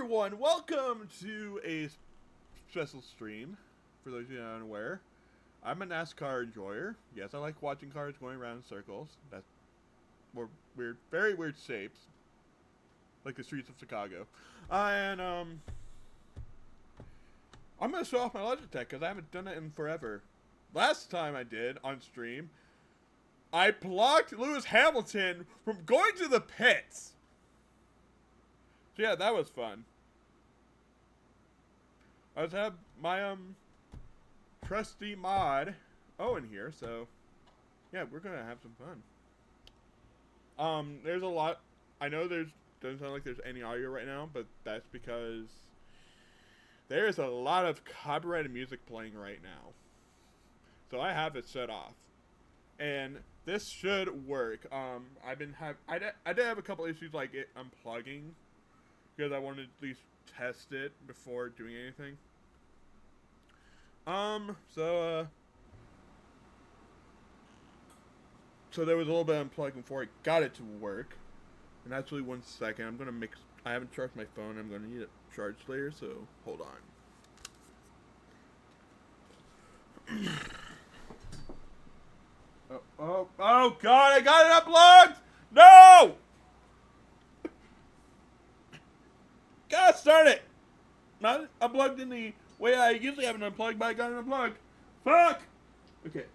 everyone, welcome to a special stream. For those of you unaware, I'm a NASCAR enjoyer. Yes, I like watching cars going around in circles. That's more weird, very weird shapes, like the streets of Chicago. I'm gonna show off my Logitech because I haven't done it in forever. Last time I did on stream, I blocked Lewis Hamilton from going to the pits. So yeah, that was fun. I was have my trusty mod Owen here, so yeah, we're gonna have some fun. There's a lot. I know doesn't sound like there's any audio right now, but that's because there's a lot of copyrighted music playing right now. So I have it shut off, and this should work. I did have a couple issues like it unplugging, because I wanted to at least test it before doing anything. So there was a little bit of unplugging before I got it to work. And actually, 1 second, I haven't charged my phone. I'm gonna need it charged later, so hold on. Oh God! I got it unplugged! No! God, start it! Not unplugged in the way I usually have it unplugged, but I got it unplugged. Fuck! Okay.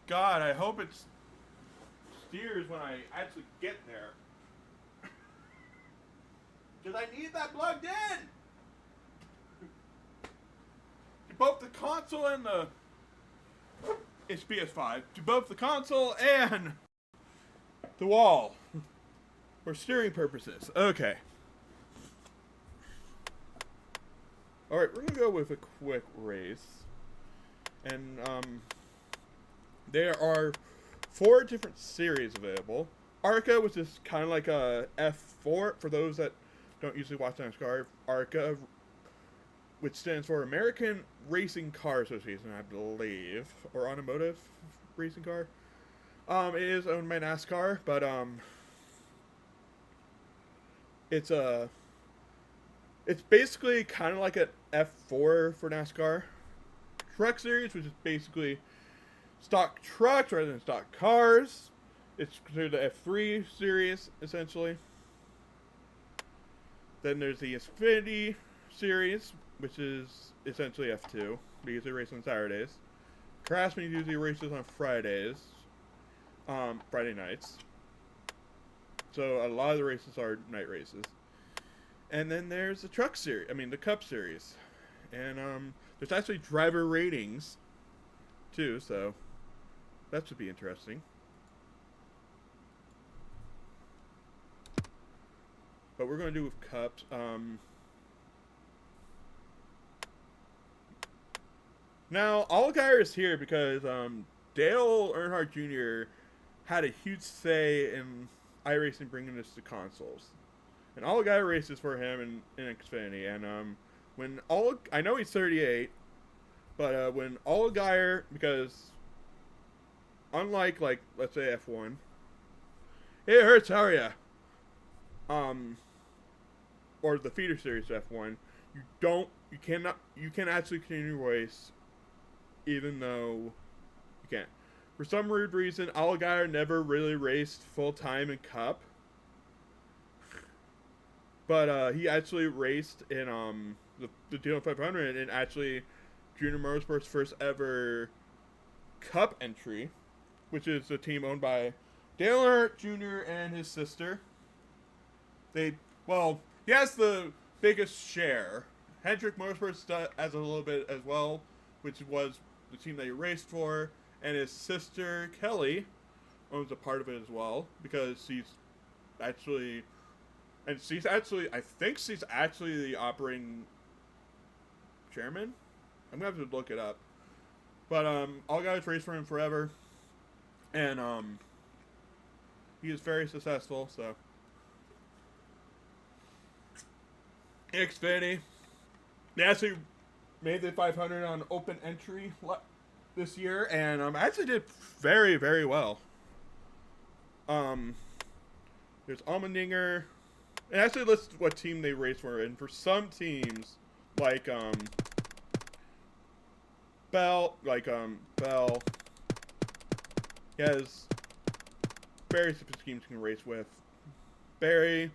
God, I hope it steers when I actually get there. Because I need that plugged in! Both the console and it's PS5. To both the console and the wall. For steering purposes. Okay. Alright, we're gonna go with a quick race. And, there are 4 different series available. ARCA, which is kind of like a F4, for those that don't usually watch NASCAR. ARCA, which stands for American Racing Car Association, I believe, or Automotive Racing Car. It is owned by NASCAR, but it's basically kind of like an F4 for NASCAR. Truck Series, which is basically stock trucks rather than stock cars. It's considered the F3 series, essentially. Then there's the Xfinity series, which is essentially F2. They usually race on Saturdays. Craftsman usually races on Fridays. Friday nights. So a lot of the races are night races. And then there's the Cup Series. And there's actually driver ratings too, so that should be interesting. But we're going to do with Cups. Now, Allgaier is here because Dale Earnhardt Jr. had a huge say in iRacing bringing this to consoles. And Allgaier races for him in Xfinity. And I know he's 38, but when Allgaier, because unlike, like, let's say F1, hey, it hurts, how are ya? Or the feeder series F1, you can't actually continue your race, even though you can't. For some weird reason, Allgaier never really raced full-time in Cup. But he actually raced in the Daytona 500 and actually Junior Motorsports' first ever Cup entry, which is a team owned by Dale Earnhardt Jr. and his sister. He has the biggest share. Hendrick Motorsports has a little bit as well, which was the team that he raced for, and his sister Kelly owns a part of it as well, because I think she's actually the operating chairman. I'm gonna have to look it up. But all guys raced for him forever, and he is very successful. So Xfinity, they actually made the 500 on open entry this year, and actually did very, very well. Um, there's Almendinger. It actually lists what team they raced for, and for some teams, like Bell, he has various teams he can race with. Barry,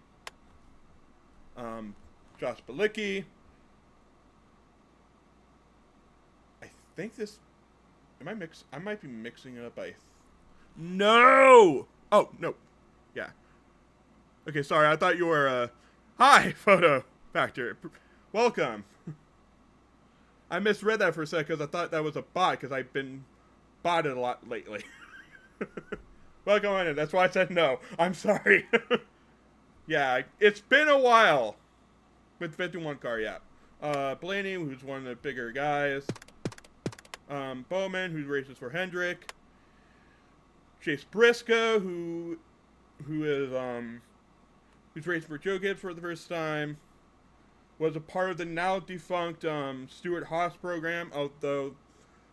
Josh Balicki. I think this. I might be mixing it up. No. Oh no. Yeah. Okay. Sorry. I thought you were. Hi, Photo Factor. Welcome. I misread that for a second because I thought that was a bot because I've been botted a lot lately. Welcome in. That's why I said no. I'm sorry. Yeah, it's been a while with 51 car. Yeah. Blaney, who's one of the bigger guys. Bowman, who races for Hendrick. Chase Briscoe, who's racing for Joe Gibbs for the first time. Was a part of the now defunct Stuart Haas program, although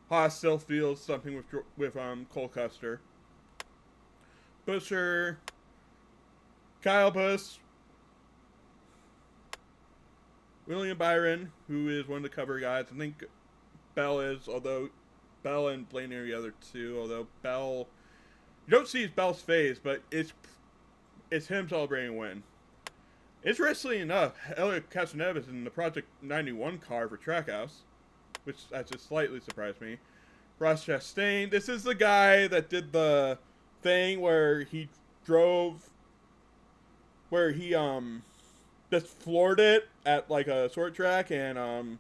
Haas still feels something with Cole Custer. Busher, Kyle Busch, William Byron, who is one of the cover guys. I think Bell is, although Bell and Blaney are the other two. Although Bell, you don't see Bell's face, but it's him celebrating a win. Interestingly enough, Elliot Casanova is in the Project 91 car for Trackhouse, which just slightly surprised me. Ross Chastain, this is the guy that did the thing where he just floored it at like a short track and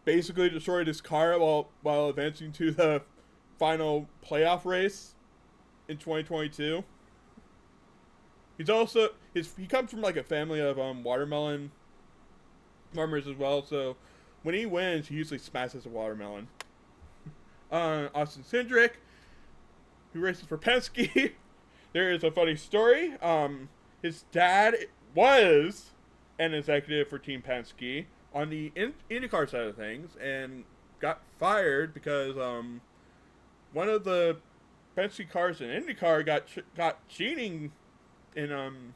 basically destroyed his car while advancing to the final playoff race in 2022. He's also he comes from like a family of watermelon farmers as well, so when he wins, he usually smashes a watermelon. Austin Cindric, who races for Penske. There is a funny story. His dad was an executive for Team Penske on the IndyCar side of things and got fired because one of the Penske cars in IndyCar got cheating in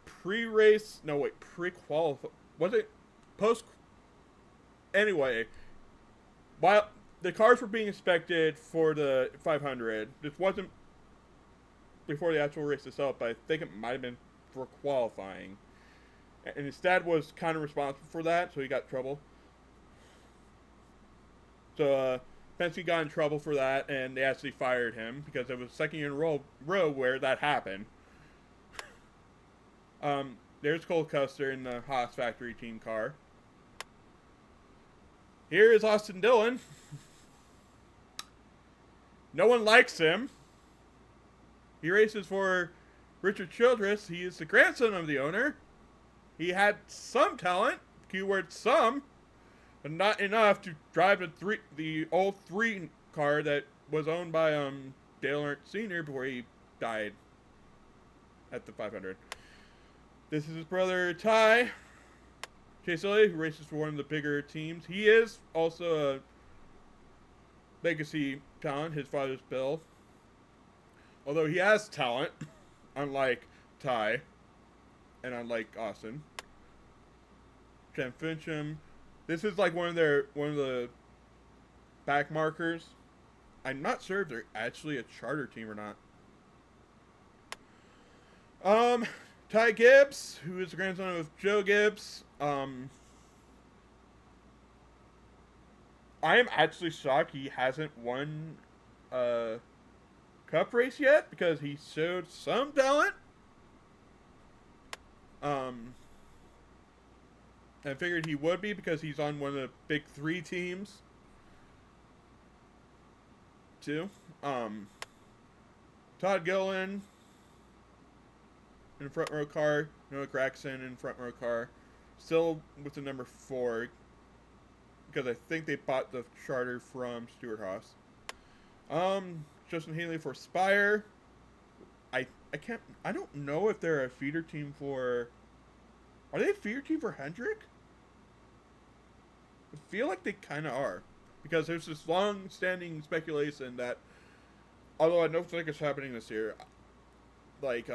pre-qualify. Was it post? Anyway, while the cars were being inspected for the 500, this wasn't before the actual race itself, but I think it might have been for qualifying. And his dad was kind of responsible for that, so he got in trouble. So Penske got in trouble for that, and they actually fired him because it was the second year in a row where that happened. There's Cole Custer in the Haas factory team car. Here is Austin Dillon. No one likes him. He races for Richard Childress. He is the grandson of the owner. He had some talent, keyword some, but not enough to drive the old 3 car that was owned by Dale Earnhardt Sr. before he died at the 500. This is his brother Ty Chase Elliott, who races for one of the bigger teams. He is also a legacy talent. His father's Bill. Although he has talent, unlike Ty, and unlike Austin. Ken Fincham. This is like one of the back markers. I'm not sure if they're actually a charter team or not. Ty Gibbs, who is the grandson of Joe Gibbs. I am actually shocked he hasn't won a cup race yet because he showed some talent. I figured he would be because he's on one of the big 3 teams too. Todd Gilliland in front row car, Noah Gragson in front row car, still with the number 4 because I think they bought the charter from Stuart Haas. Justin Haley for Spire. I don't know if they're a feeder team for. Are they a feeder team for Hendrick? I feel like they kind of are. Because there's this long-standing speculation that, although I don't think it's happening this year, like,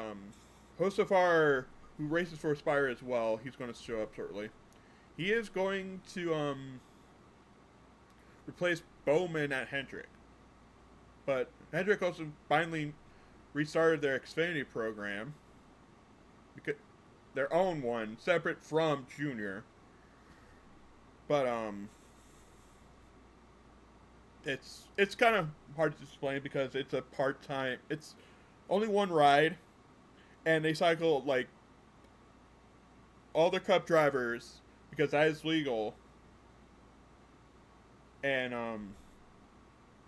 Hosafar, who races for Spire as well, he's going to show up shortly. He is going to, replace Bowman at Hendrick. But Hendrick also finally restarted their Xfinity program. Because their own one, separate from Junior. But, it's kind of hard to explain because it's a part-time, it's only one ride, and they cycle, like, all their Cup drivers, because that is legal, and,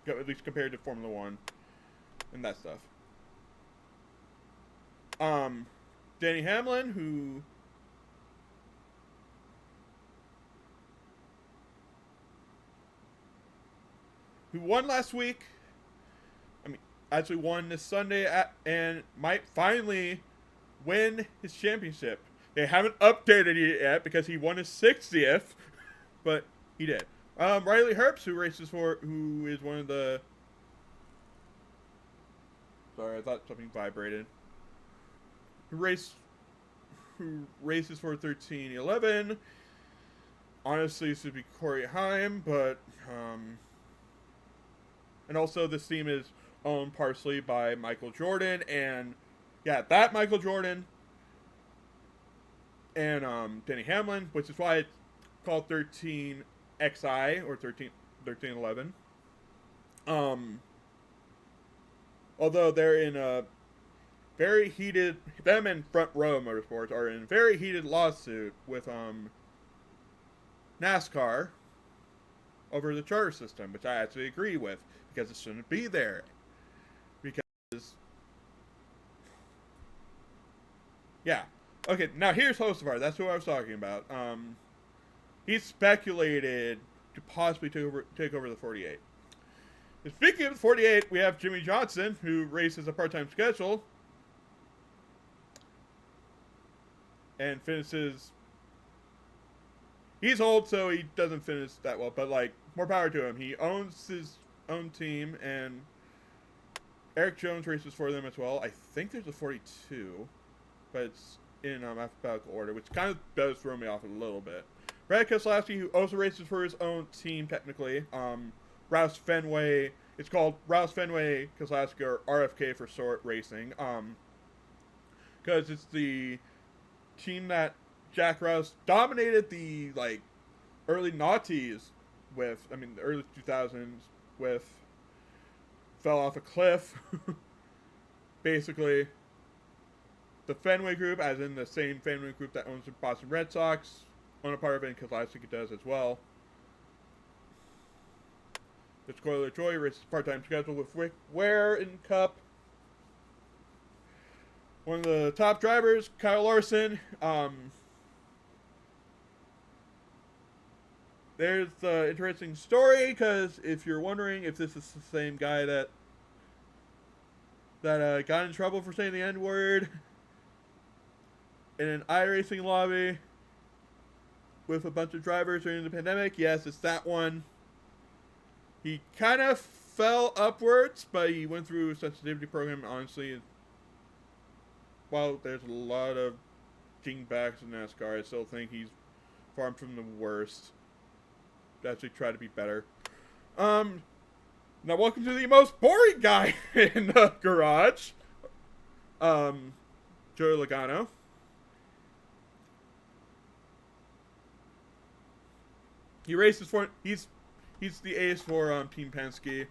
at least compared to Formula 1, and that stuff. Danny Hamlin, who won last week. I mean, actually won this Sunday and might finally win his championship. They haven't updated it yet because he won his 60th, but he did. Riley Herbst, who is one of the... Sorry, I thought something vibrated. Who races for 1311. Honestly, this would be Corey Haim, but... And also, this team is owned partially by Michael Jordan, and yeah, that Michael Jordan and Denny Hamlin, which is why it's called 13XI or 1311. Although they're in a very heated, them and Front Row Motorsports are in a very heated lawsuit with NASCAR over the charter system, which I actually agree with, because it shouldn't be there. Because, yeah. Okay, now here's Hosafar. That's who I was talking about. He's speculated to possibly take over the 48. And speaking of the 48, we have Jimmy Johnson, who races a part-time schedule and finishes... He's old, so he doesn't finish that well, but, like, more power to him. He owns his own team, and Eric Jones races for them as well. I think there's a 42, but it's in alphabetical order, which kind of does throw me off a little bit. Brad Keselowski, who also races for his own team, technically. Rouse Fenway. It's called Rouse Fenway Keselowski, or RFK for short, racing. Because it's the team that Jack Rouse dominated the, like, early noughties with, I mean, the early 2000s with, fell off a cliff. Basically, the Fenway Group, as in the same Fenway Group that owns the Boston Red Sox, own a part of it, and Keselowski does as well. The Scoiler Joy races part-time schedule with Rick Ware in Cup. One of the top drivers, Kyle Larson. There's the interesting story, because if you're wondering if this is the same guy that got in trouble for saying the N-word in an iRacing lobby with a bunch of drivers during the pandemic, yes, it's that one. He kind of fell upwards, but he went through a sensitivity program, honestly. While there's a lot of dingbacks in NASCAR, I still think he's far from the worst. Actually try to be better. Now welcome to the most boring guy in the garage. Joey Logano. He races for, he's the ace for Team Penske.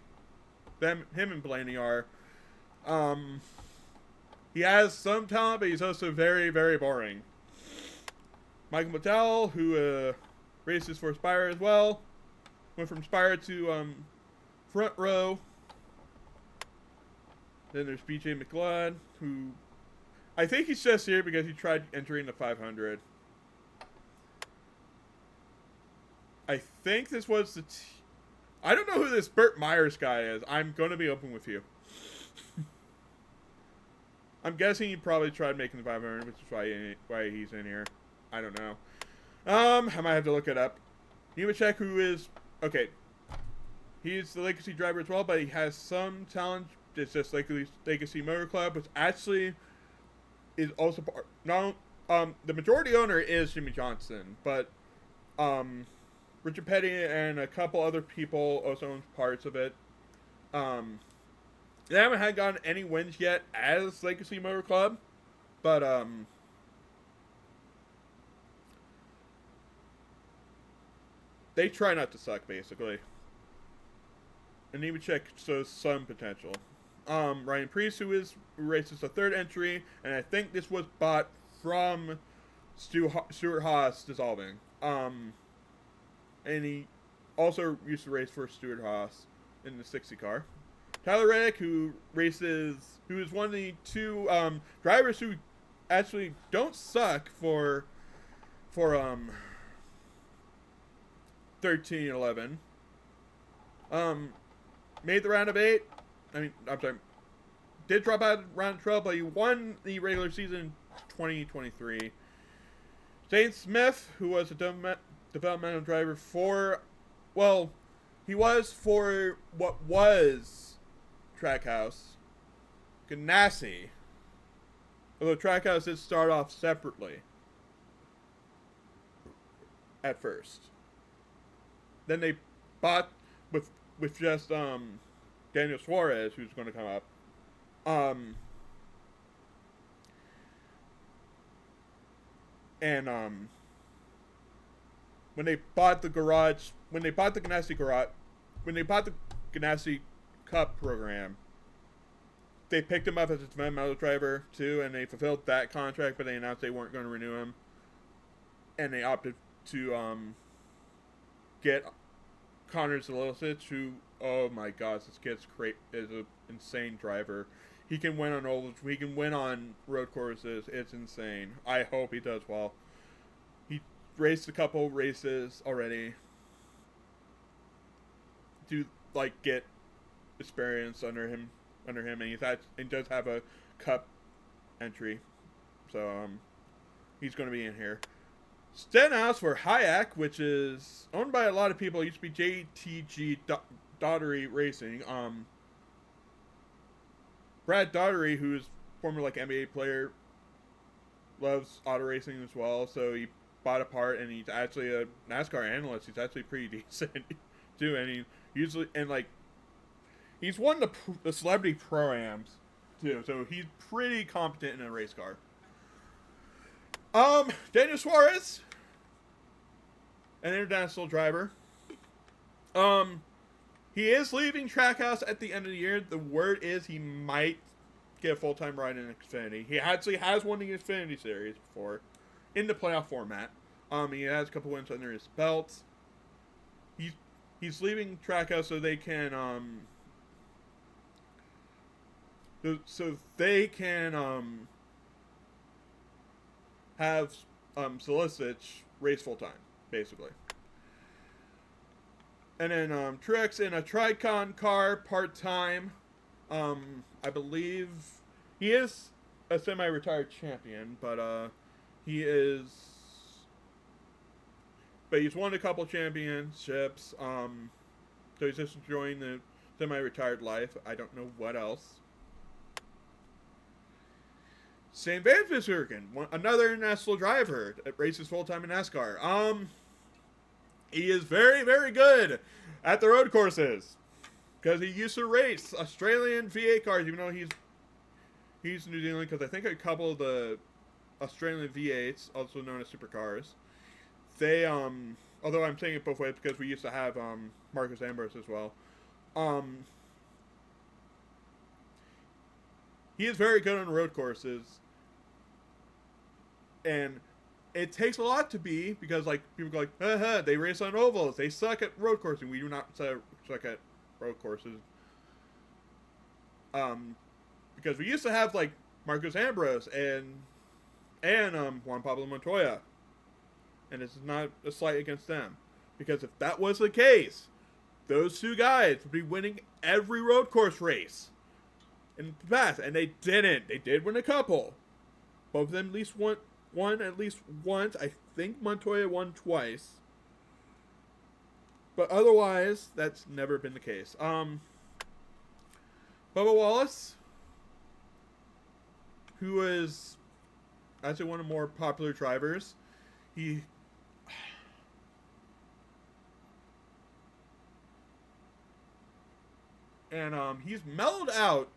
Him and Blaney are. He has some talent, but he's also very, very boring. Michael McDowell, who races for Spire as well. Went from Spire to Front Row. Then there's BJ McLeod, who I think he's just here because he tried entering the 500. I think this was the... I don't know who this Burt Myers guy is. I'm going to be open with you. I'm guessing he probably tried making the 500, which is why he's in here. I don't know. I might have to look it up. Nemechek, who is okay, he's the legacy driver as well, but he has some talent. It's just like the Legacy Motor Club, which actually is also part. No, the majority owner is Jimmy Johnson, but Richard Petty and a couple other people also own parts of it. They haven't had gotten any wins yet as Legacy Motor Club, but they try not to suck basically. And Nemechek shows some potential. Ryan Priest, who races the third entry, and I think this was bought from Stuart Haas dissolving. And he also used to race for Stuart Haas in the 60 car. Tyler Reddick, who is one of the two drivers who actually don't suck for 13-11. Made the round of 8. I'm sorry. Did drop out of round of 12, but he won the regular season 2023. Shane Smith, who was a developmental driver he was for what was Trackhouse. Ganassi. Although Trackhouse did start off separately at first. Then they bought with just Daniel Suarez, who's going to come up. When they bought the Ganassi Cup program, they picked him up as a developmental driver too, and they fulfilled that contract, but they announced they weren't going to renew him, and they opted to get Connor Zalosich, who, oh my gosh, this kid's is an insane driver. He can win on ovals. He can win on road courses. It's insane. I hope he does well. He raced a couple races already to get experience under him, and he does have a cup entry, so he's going to be in here. Stenhouse for Hayek, which is owned by a lot of people. It used to be JTG Daugherty Racing. Brad Daugherty, who's former NBA player, loves auto racing as well. So he bought a part, and he's actually a NASCAR analyst. He's actually pretty decent too, and he usually he's won the celebrity pro-ams too. So he's pretty competent in a race car. Daniel Suarez, an international driver. He is leaving Trackhouse at the end of the year. The word is he might get a full-time ride in Xfinity. He actually has won the Xfinity Series before, in the playoff format. He has a couple wins under his belt. He's leaving Trackhouse so they can have Solicich race full time, basically. And then Truex in a Tricon car part time. I believe he is a semi-retired champion, but he's won a couple championships. So he's just enjoying the semi-retired life. I don't know what else. Sam Van Gisbergen, another international driver that races full-time in NASCAR. He is very, very good at the road courses because he used to race Australian V8 cars, even though he's New Zealand, because I think a couple of the Australian V8s, also known as supercars, they, although I'm saying it both ways because we used to have Marcus Ambrose as well, he is very good on road courses. And it takes a lot to be, because people go they race on ovals, they suck at road coursing. We do not suck at road courses. Because we used to have Marcos Ambrose and Juan Pablo Montoya, and this is not a slight against them, because if that was the case, those two guys would be winning every road course race in the past, and they didn't. They did win a couple. Both of them at least won at least once. I think Montoya won twice. But otherwise, that's never been the case. Bubba Wallace, who is actually one of the more popular drivers, he and he's mellowed out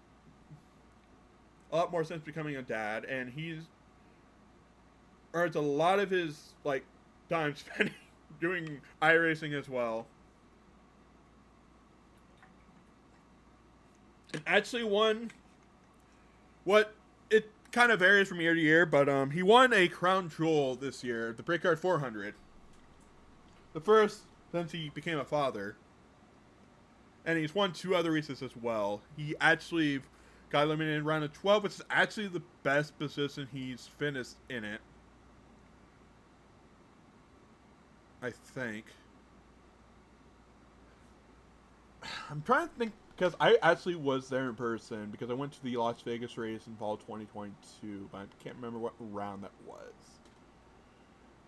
a lot more since becoming a dad, and he's earns a lot of his like time spent doing iRacing as well. And actually won what it kind of varies from year to year, but he won a crown jewel this year, the Brickyard 400. The first since he became a father. And he's won 2 other races as well. He actually got eliminated in round of 12, which is actually the best position he's finished in it. I think. I'm trying to think, because I actually was there in person, because I went to the Las Vegas race in fall 2022, but I can't remember what round that was.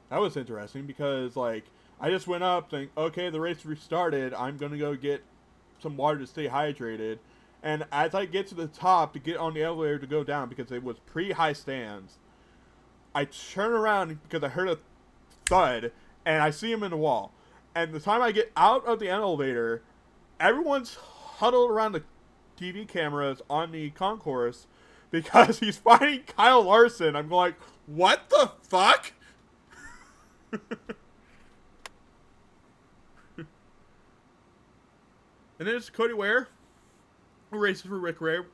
That was interesting, because, like, I just went up thinking, okay, the race restarted, I'm going to go get some water to stay hydrated, and as I get to the top to get on the elevator to go down, because it was pretty high stands, I turn around because I heard a thud, and I see him in the wall. And the time I get out of the elevator, everyone's huddled around the TV cameras on the concourse because he's fighting Kyle Larson. I'm like, what the fuck? And then there's Cody Ware, who races for Rick Ware.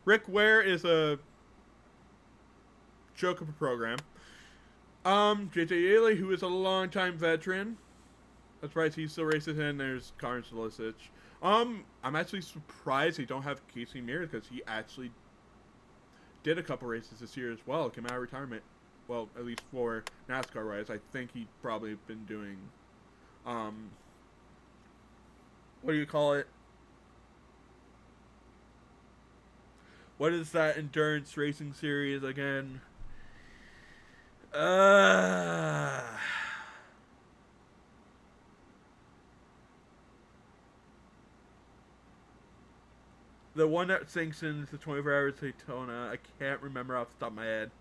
Rick Ware is a joke of a program. JJ Yaley, who is a longtime veteran. That's right, he still races, and there's Karn Solicic. I'm actually surprised they don't have Casey Mears, because he actually did a couple races this year as well. Came out of retirement. Well, at least for NASCAR rides. I think he'd probably been doing, what do you call it? What is that endurance racing series again? The one that sinks in the 24 Hours Daytona. I can't remember off the top of my head.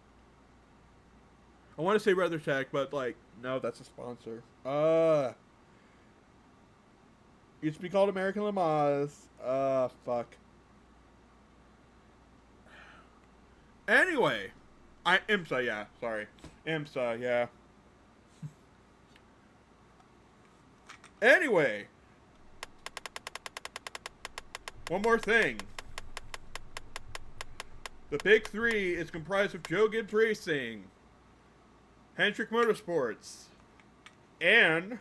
I want to say WeatherTech, but like, no, that's a sponsor. Used to be called American Le Mans. Fuck. Anyway, IMSA, yeah, sorry. IMSA, yeah. Anyway, one more thing. The Big Three is comprised of Joe Gibbs Racing, Hendrick Motorsports, and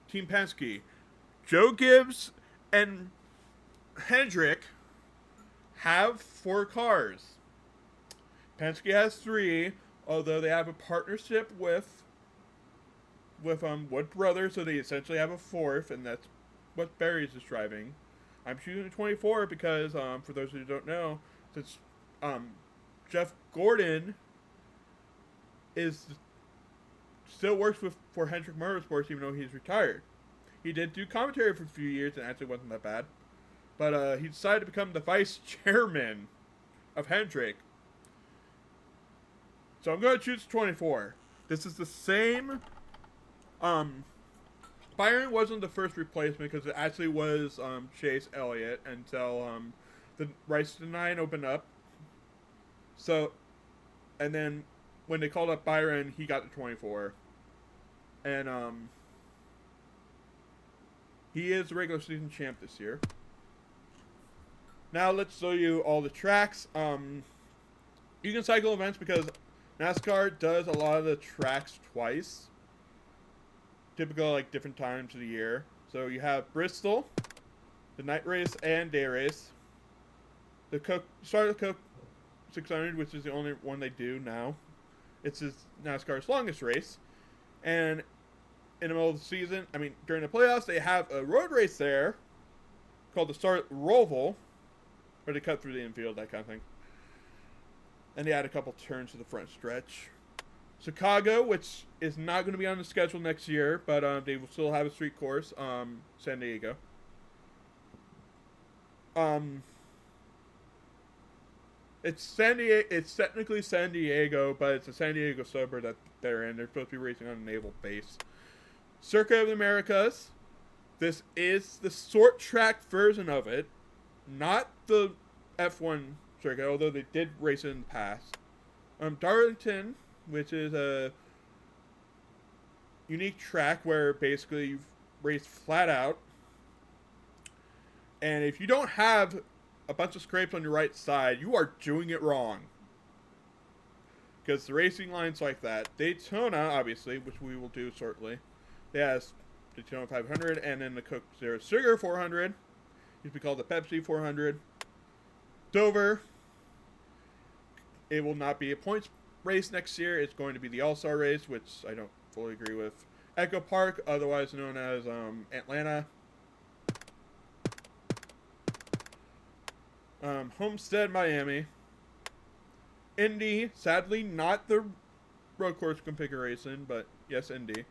Team Penske. Joe Gibbs and Hendrick have 4 cars. Penske has 3, although they have a partnership with Wood Brothers, so they essentially have a 4th, and that's what Barry's is driving. I'm choosing 24 because, for those who don't know, since Jeff Gordon still works for Hendrick Motorsports, even though he's retired. He did do commentary for a few years, and actually wasn't that bad. But he decided to become the vice chairman of Hendrick. So I'm going to choose 24. This is the same. Byron wasn't the first replacement because it actually was Chase Elliott until the Rice to 9 opened up. So, and then when they called up Byron, he got the 24. And he is the regular season champ this year. Now let's show you all the tracks. You can cycle events because NASCAR does a lot of the tracks twice. Typical, like, different times of the year. So you have Bristol, the night race and day race. The start of the Coke 600, which is the only one they do now. It's NASCAR's longest race. And in the middle of the season, during the playoffs, they have a road race there called the Start Roval, where they cut through the infield, that kind of thing. And they add a couple turns to the front stretch. Chicago, which is not going to be on the schedule next year, but they will still have a street course. San Diego. It's San Diego. It's technically San Diego, but it's a San Diego suburb that they're in. They're supposed to be racing on a naval base. Circuit of the Americas. This is the short track version of it, not the F1 circuit, although they did race it in the past. Darlington, which is a unique track where basically you race flat out, and if you don't have a bunch of scrapes on your right side, you are doing it wrong. Because the racing line's like that. Daytona, obviously, which we will do shortly, it has Daytona 500, and then the Coke Zero Sugar 400. Used to be called the Pepsi 400. Dover, it will not be a points race next year. It's going to be the All-Star race, which I don't fully agree with. Echo Park, otherwise known as Atlanta. Homestead, Miami. Indy, sadly not the road course configuration, but yes, Indy.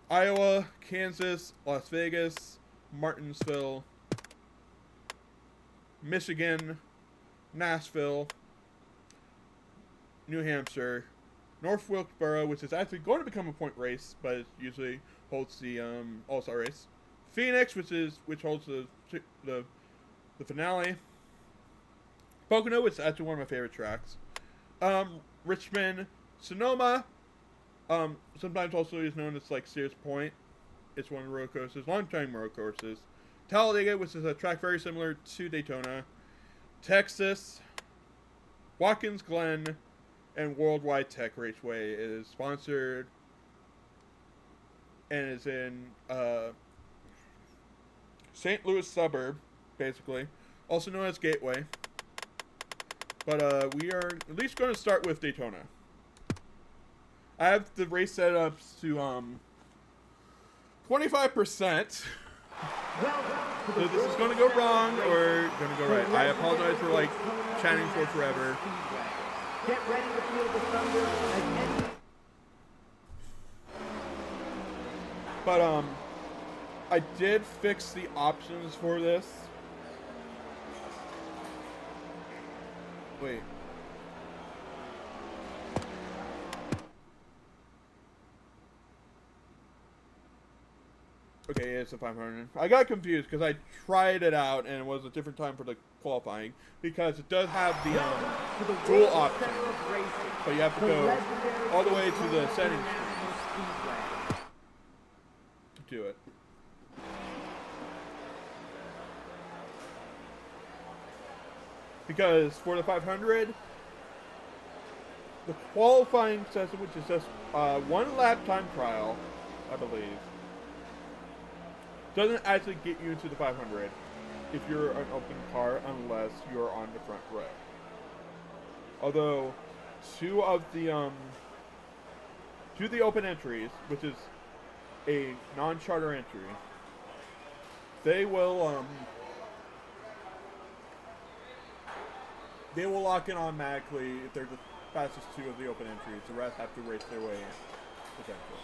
Iowa, Kansas, Las Vegas, Martinsville, Michigan, Nashville, New Hampshire, North Wilkesboro, which is actually going to become a point race, but it usually holds the All-Star race. Phoenix, which holds the finale. Pocono, which is actually one of my favorite tracks. Richmond, Sonoma, sometimes also is known as like Sears Point. It's one of the road courses, long-time road courses. Talladega, which is a track very similar to Daytona. Texas, Watkins Glen, and Worldwide Tech Raceway is sponsored and is in St. Louis suburb, basically, also known as Gateway. But we are at least going to start with Daytona. I have the race setups to 25%. So this is going to go wrong or going to go right. I apologize for like chatting for forever. Get ready to feel the thunder as any... But I did fix the options for this. Wait. Okay, it's a 500. I got confused because I tried it out and it was a different time for the qualifying because it does have the dual option, but you have to go all the way to the settings to do it. Because for the 500, the qualifying session, which is just one lap time trial, I believe, doesn't actually get you into the 500 if you're an open car unless you're on the front row. Although two of the open entries, which is a non-charter entry, they will lock in automatically if they're the fastest two of the open entries. The rest have to race their way in, potentially,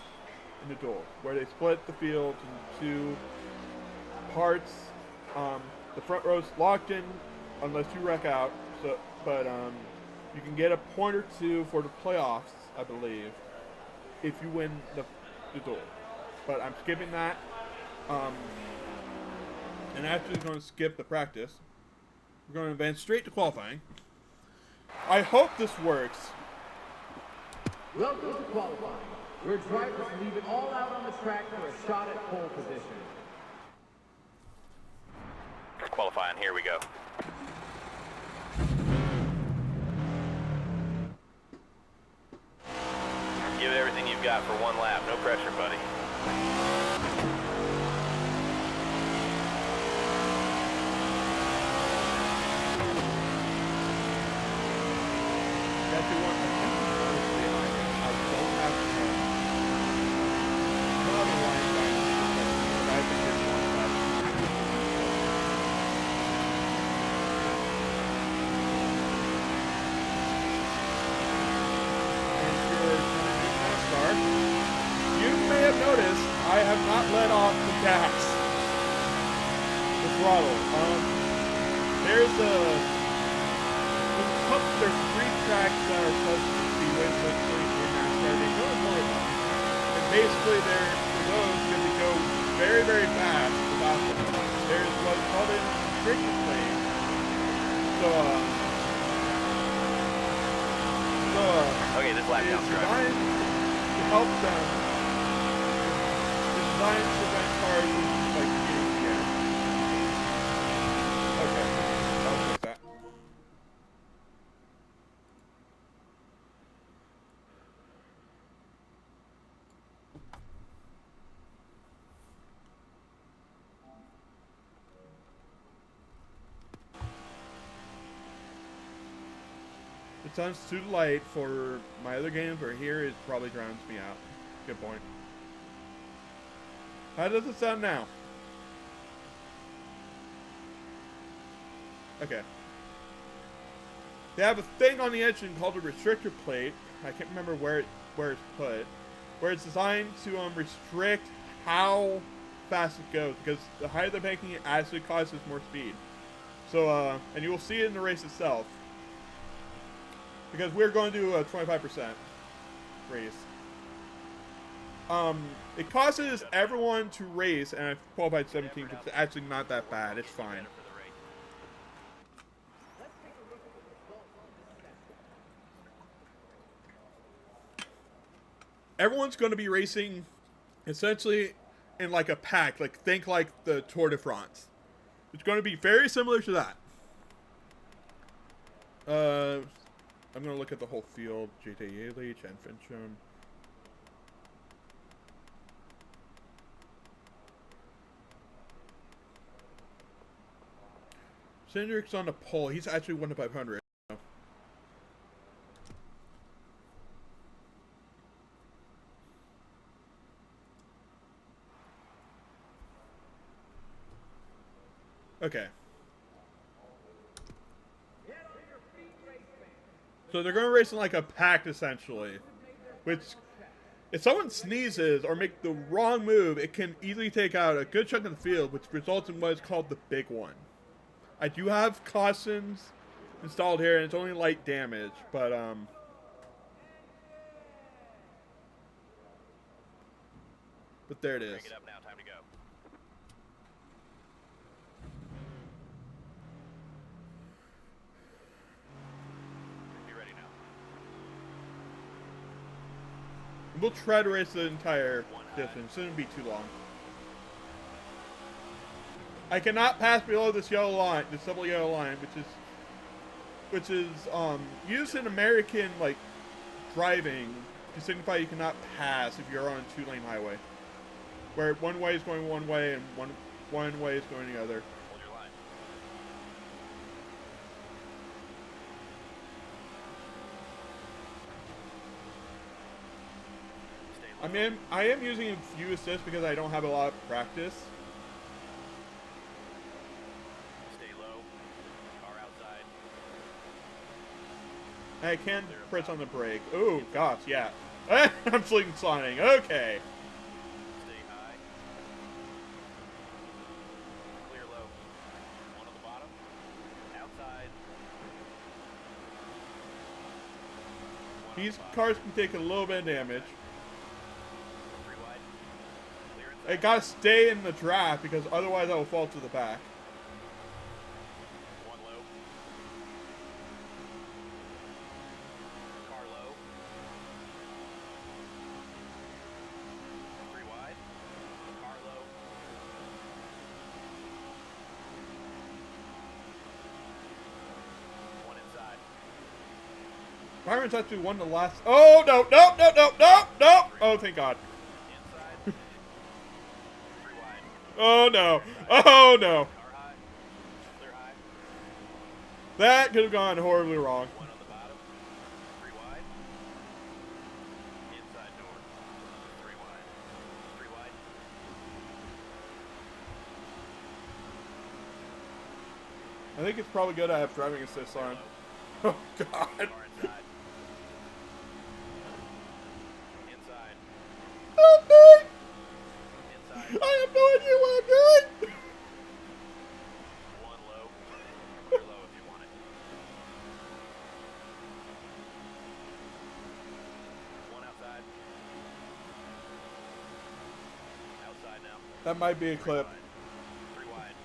in the duel, where they split the field into two parts. The front row's locked in unless you wreck out. So, but you can get a point or two for the playoffs, I believe, if you win the duel. But I'm skipping that. And actually going to skip the practice. We're going to advance straight to qualifying. I hope this works. Welcome to qualifying, where drivers leave it all out on the track for a shot at pole position. Qualifying, here we go. Give it everything you've got for one lap. No pressure, buddy. have not let off the gas. The throttle. There's 3 tracks that are supposed to be essentially in NASCAR. They go more of them. And basically they're, for those, going to go very, very fast without them. There's what's called a restricted lane. Okay, this lap counts, right? Designed to help them. It's designed to prevent cars from like getting the air. Okay, I'll take that. The sun's too light for my other games, but here it probably drowns me out. Good point. How does it sound now? Okay. They have a thing on the engine called a restrictor plate. I can't remember where it's put, where it's designed to restrict how fast it goes, because the higher the banking, it actually causes more speed. So, and you will see it in the race itself. Because we're going to do a 25% race. It causes everyone to race, and I qualified 17, but it's actually not that bad. It's fine. Everyone's going to be racing essentially in like a pack, think like the Tour de France. It's going to be very similar to that. I'm going to look at the whole field. J.T. Yaley, Chen Finchon. Cindric's on the pole. He's actually 1 to 500. Okay. So they're going to race in like a pack, essentially. Which, if someone sneezes or make the wrong move, it can easily take out a good chunk of the field, which results in what is called the big one. I do have cautions installed here, and it's only light damage, but there it is. Bring it up now. Time to go. Be ready now. We'll try to race the entire distance. It shouldn't be too long. I cannot pass below this yellow line, this double yellow line, which is used in American like driving to signify you cannot pass if you're on a 2-lane highway, where one way is going one way and one way is going the other. Hold your line. I am using view assist because I don't have a lot of practice. Stay low. Car outside. I can press on the brake. Oh gosh, yeah. I'm sling sliding. Okay. Stay high. Clear low. One on the bottom. Outside. These cars can take a little bit of damage. 3 wide. Clear I inside. gotta stay in the draft because otherwise I will fall to the back. 1 low. Car low. 3 wide. Car low. 1 inside. Byron's actually won the last. Oh no! No! No! No! No! No! Oh, thank God. Inside. 3 wide. Oh no! Oh no! Car high. Clear high. That could have gone horribly wrong. 1 on the bottom. 3 wide. Inside door. 3 wide. 3 wide. I think it's probably good I have driving assist on. Oh God! Car inside. Inside. Help me! That might be a clip. Wide. 3 wide.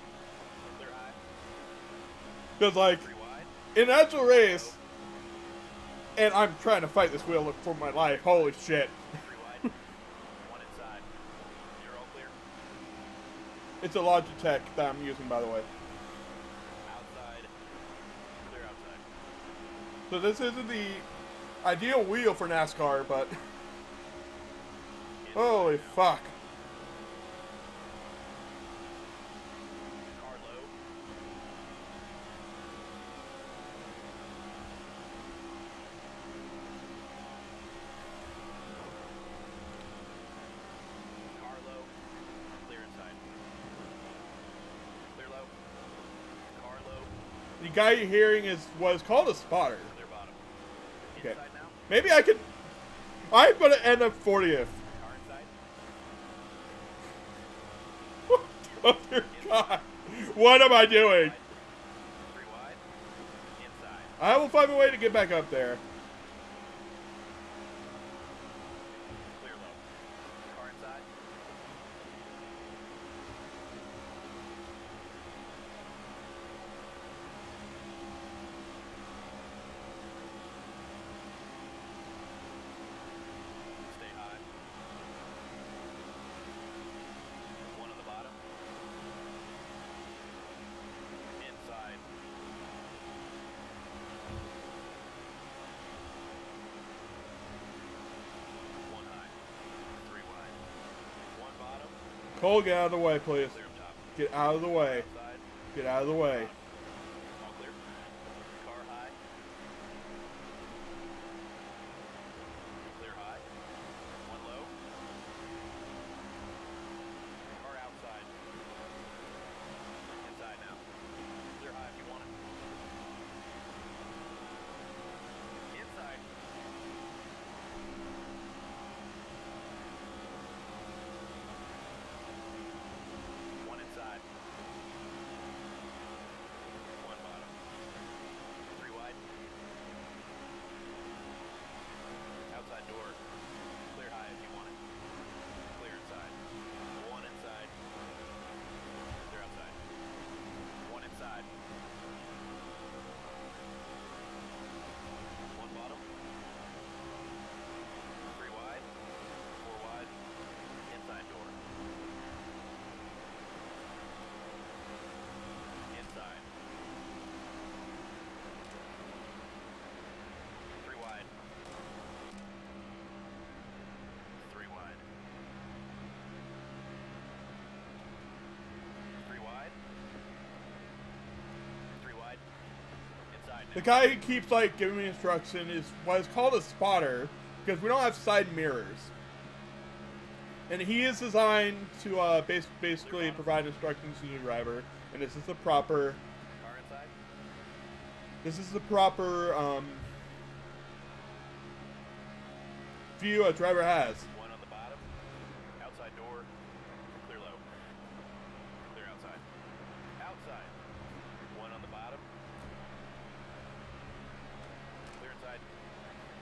Clear high. Because, like, 3 wide. in an actual race, and I'm trying to fight this wheel for my life. Holy shit. 3 wide. 1 inside. You're all clear. It's a Logitech that I'm using, by the way. Outside. Clear outside. So this isn't the ideal wheel for NASCAR, but holy fuck. Car low. Car low. Clear inside. Clear low. Car low. The guy you're hearing is what is called a spotter. Clear bottom. Okay. Inside now. Maybe I could. I'm gonna end up 40th. Car inside. Oh dear God. What am I doing? 3 wide. Inside. I will find a way to get back up there. Clear low. Car inside. Stay high. 1 on the bottom. Inside. 1 high. 3 wide. 1 bottom. Cole, get out of the way, please. Clear up top. Get out of the way. Outside. Get out of the way. All clear. Car high. Clear high. 1 low. Car outside. Inside now. Clear high if you want it. Inside. One inside. 1 bottom. 3 wide. Outside door. Clear high if you want it. Clear inside. 1 inside. Clear outside. 1 inside. 1 bottom. 3 wide. 4 wide. Inside door. Inside. 3 wide. 3 wide. 3 wide. 3 wide. Inside now. The guy who keeps like giving me instruction is what is called a spotter because we don't have side mirrors, and he is designed to basically provide instructions to the driver. And this is the proper. Car inside. This is the proper view a driver has. 1 on the bottom. Outside door. Clear low. Clear outside. Outside. 1 on the bottom. Clear inside.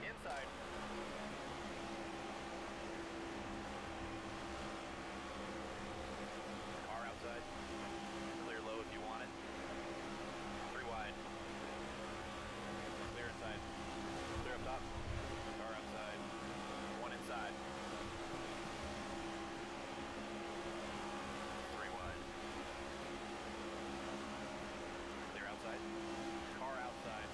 Inside. Car outside. Clear low if you want it. 3 wide. Clear inside. Clear up top. Car outside. 1 inside. 3 wide. Clear outside. Car outside.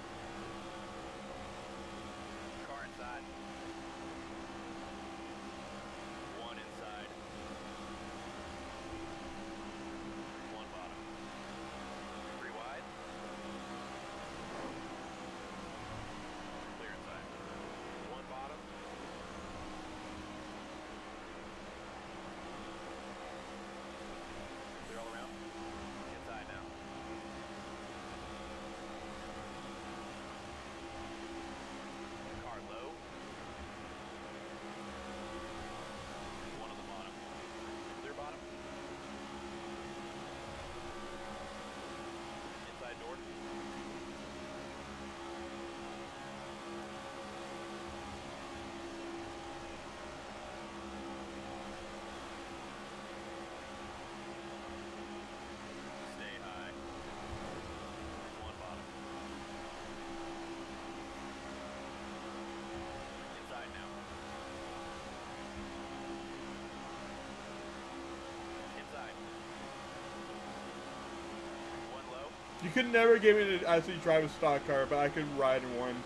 You could never get me to actually drive a stock car, but I could ride in one.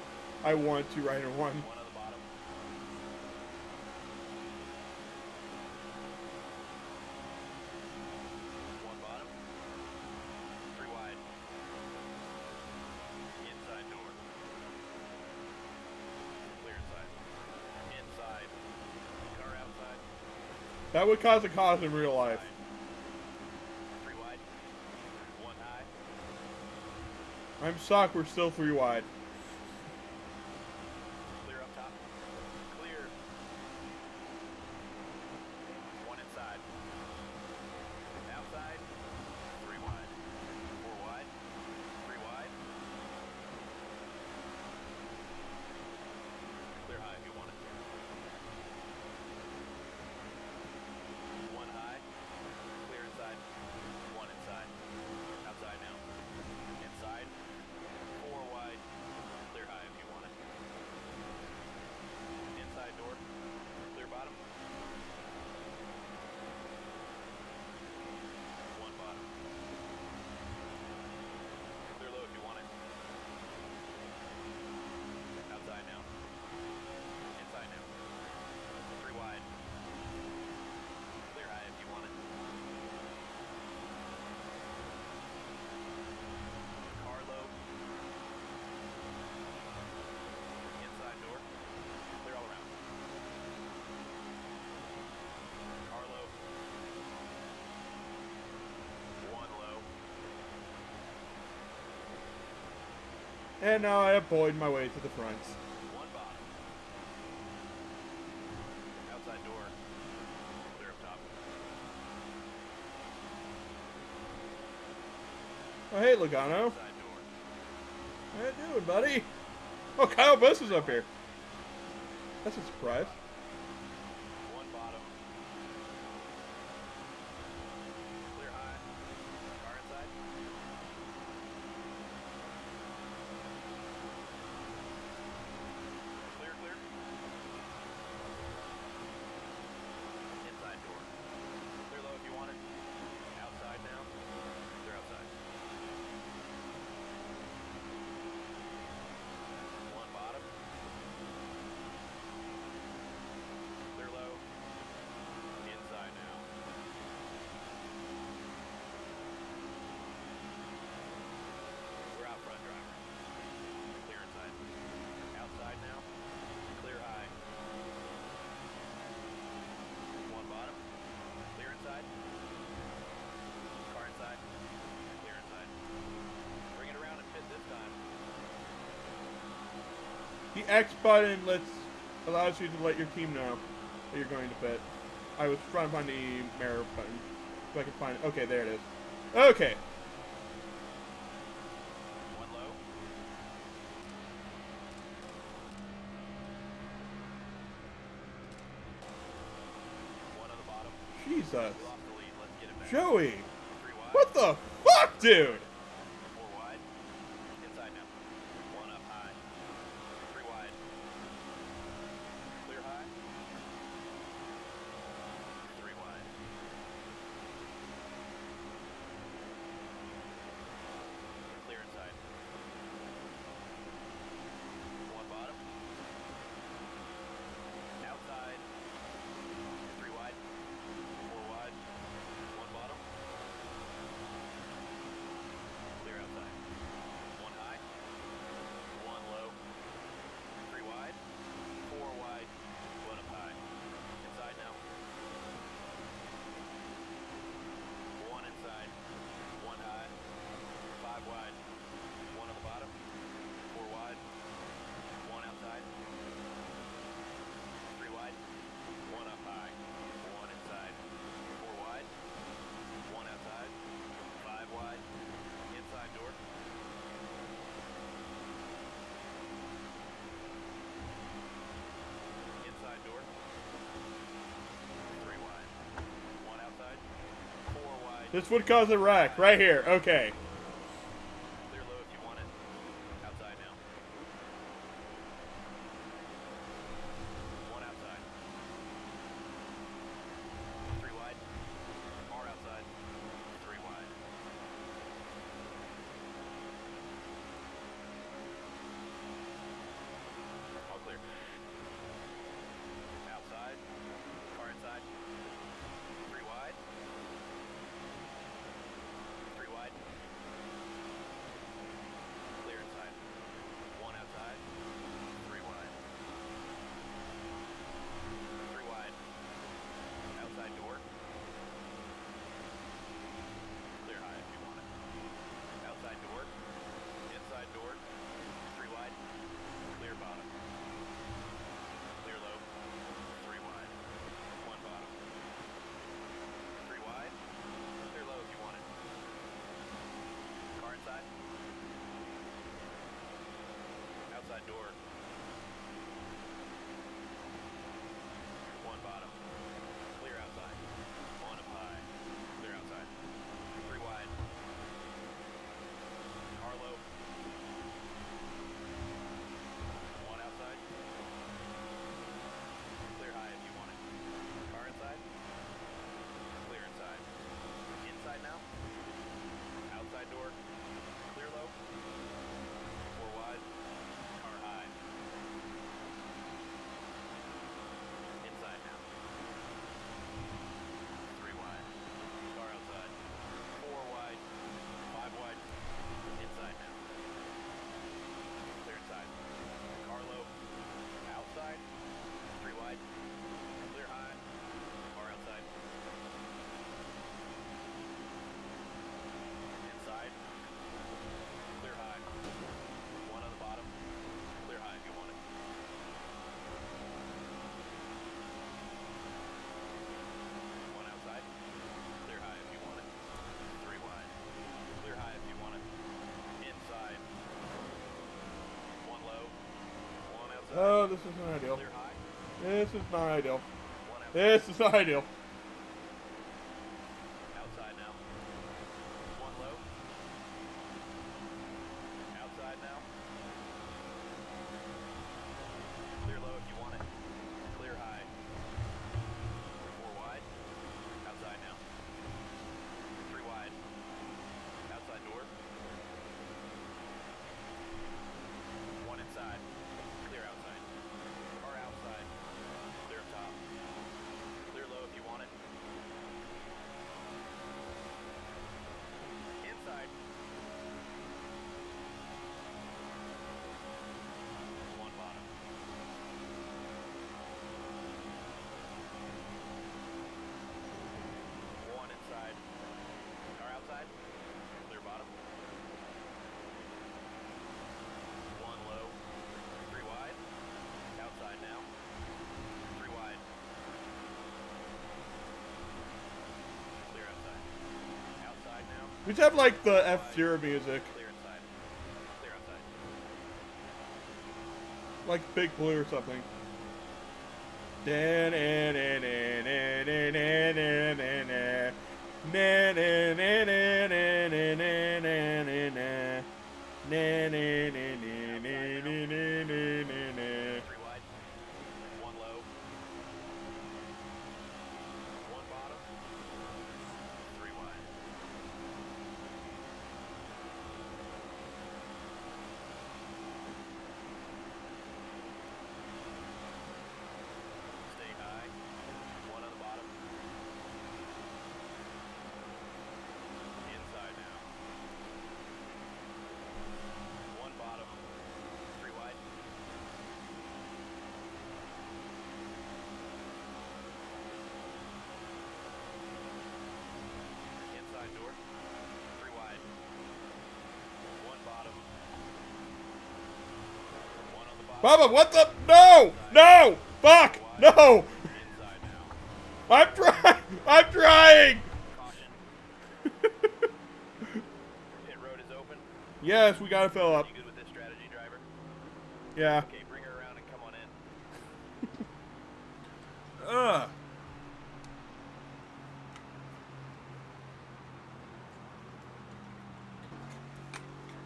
I want to ride in one. One on the bottom. One bottom. Three wide. Inside door. Clear inside. Inside. Car outside. That would cause a cause in real life. Three wide. One high. I'm shocked we're still 3 wide. Clear up top. Clear. One inside. Outside. Three wide. Four wide. Three wide. Clear high if you want it. One high. Clear inside. One inside. Outside now. Inside. Four wide. Clear high if you want it. Inside door. Clear bottom. One bottom. Clear low if you want it. Outside now. Inside now. Three wide. Clear high if you want it. Car low. Inside door. Clear all around. Car low. One low. And now I have bullied my way to the front. One bottom. Outside door. Clear up top. Oh, hey, Logano. Side door. How you doing, buddy? Oh, Kyle Busch is up here. That's a surprise. One bottom. Clear high. Car inside. Clear, clear. Inside door. Clear low if you want it. Outside now. Clear outside. One bottom. Clear low. Inside now. We're out front, driver. Clear inside. Outside now. Clear high. One bottom. Clear inside. Car inside. Clear inside. Bring it around and pit this time. The X button allows you to let your team know that you're going to pit. I was trying to find the mirror button. If I can find it. Okay, there it is. Okay. One low. One on the bottom. Jesus. We lost the lead. Let's get it back. Joey. Three wide. What the fuck, dude? Four wide. Inside now. One up high. Three wide. Clear high. Three wide. Clear inside. One bottom. Outside. Three wide. Four wide. One bottom. Clear outside. One high. One low. Three wide. Four wide. One up high. Inside now. One inside. One high. Five wide. One on the bottom. Four wide. One outside. Three wide. One up high. One inside. Four wide. One outside. Five wide. Inside door. Inside door. Three wide. One outside. Four wide. This would cause a wreck. Right here. Okay. Clear low if you want it. Outside now. One outside. Three wide. Car outside. Three wide. door. One bottom. Clear outside. One up high. Clear outside. Three wide. Carlo. One outside. Clear high if you want it. Car inside. Clear inside. Inside now. Outside door. Clear low. Four wide. Car high. Inside now. Three wide. Car outside. Four wide. Five wide. Inside now. Clear inside. Car low. Outside. Three wide. Clear high. Car outside. Inside. Clear high. One on the bottom. Clear high if you want it. One outside. Clear high if you want it. Three wide. Clear high if you want it. Inside. One low. One outside. Oh, this is not ideal. Clear high. This is not ideal. One outside. This is not ideal. Outside now. One low. Outside now. Clear low if you want it. Clear high. Four wide. Outside now. Three wide. Outside door. One inside. Clear outside. Car outside. Clear up top. Clear low if you want it. Inside. One bottom. One inside. Car outside. Clear bottom. One low. Three wide. Outside now. Three wide. Clear outside. Outside now. We just have like the F-Zero music, Clear inside. Clear outside. like Big Blue or something. Three wide. One low. One bottom. Three wide. Stay high. One on the bottom. Inside now. One bottom. Three wide. Inside door. Three wide. One bottom. One on the bottom. Bubba, what the? No! No! Fuck! No! Inside now. I'm trying! I'm trying! Caution. Pit road is open. Yes, we gotta fill up. You good with this strategy, driver? Yeah. Okay, bring her around and come on in. Ugh.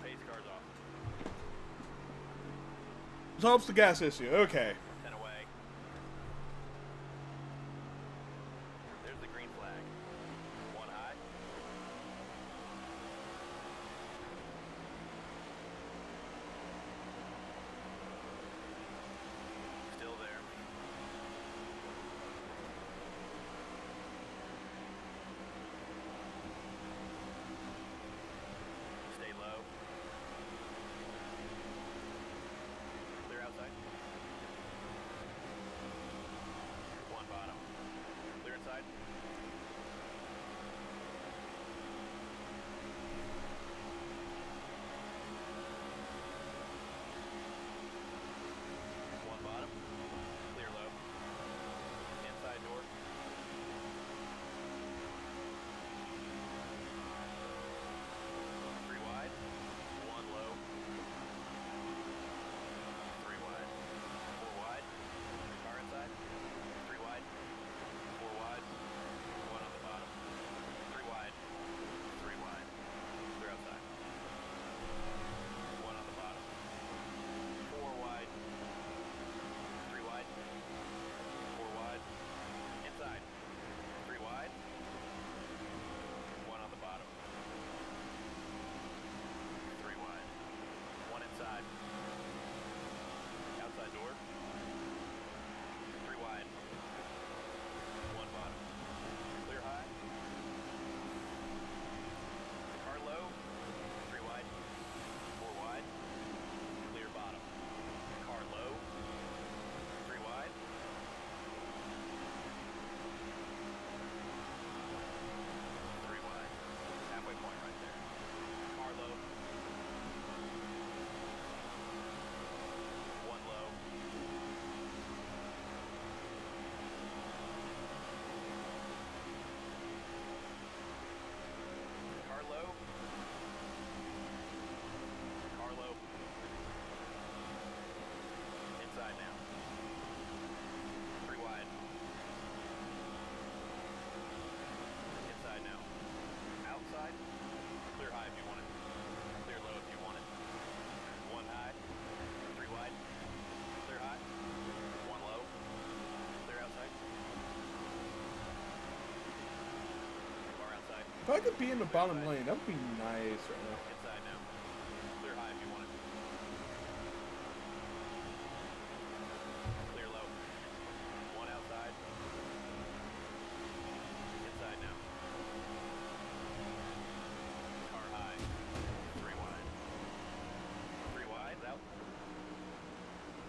Pace car's off. Solves the gas issue. Okay. 10 away. There's the green flag. One high. Still there. Stay low. Clear outside. If I could be in the bottom lane, that would be nice right now. Inside now. Clear high if you want it. Clear low. One outside. Inside now. Car high. Three wide. Three wide. Out.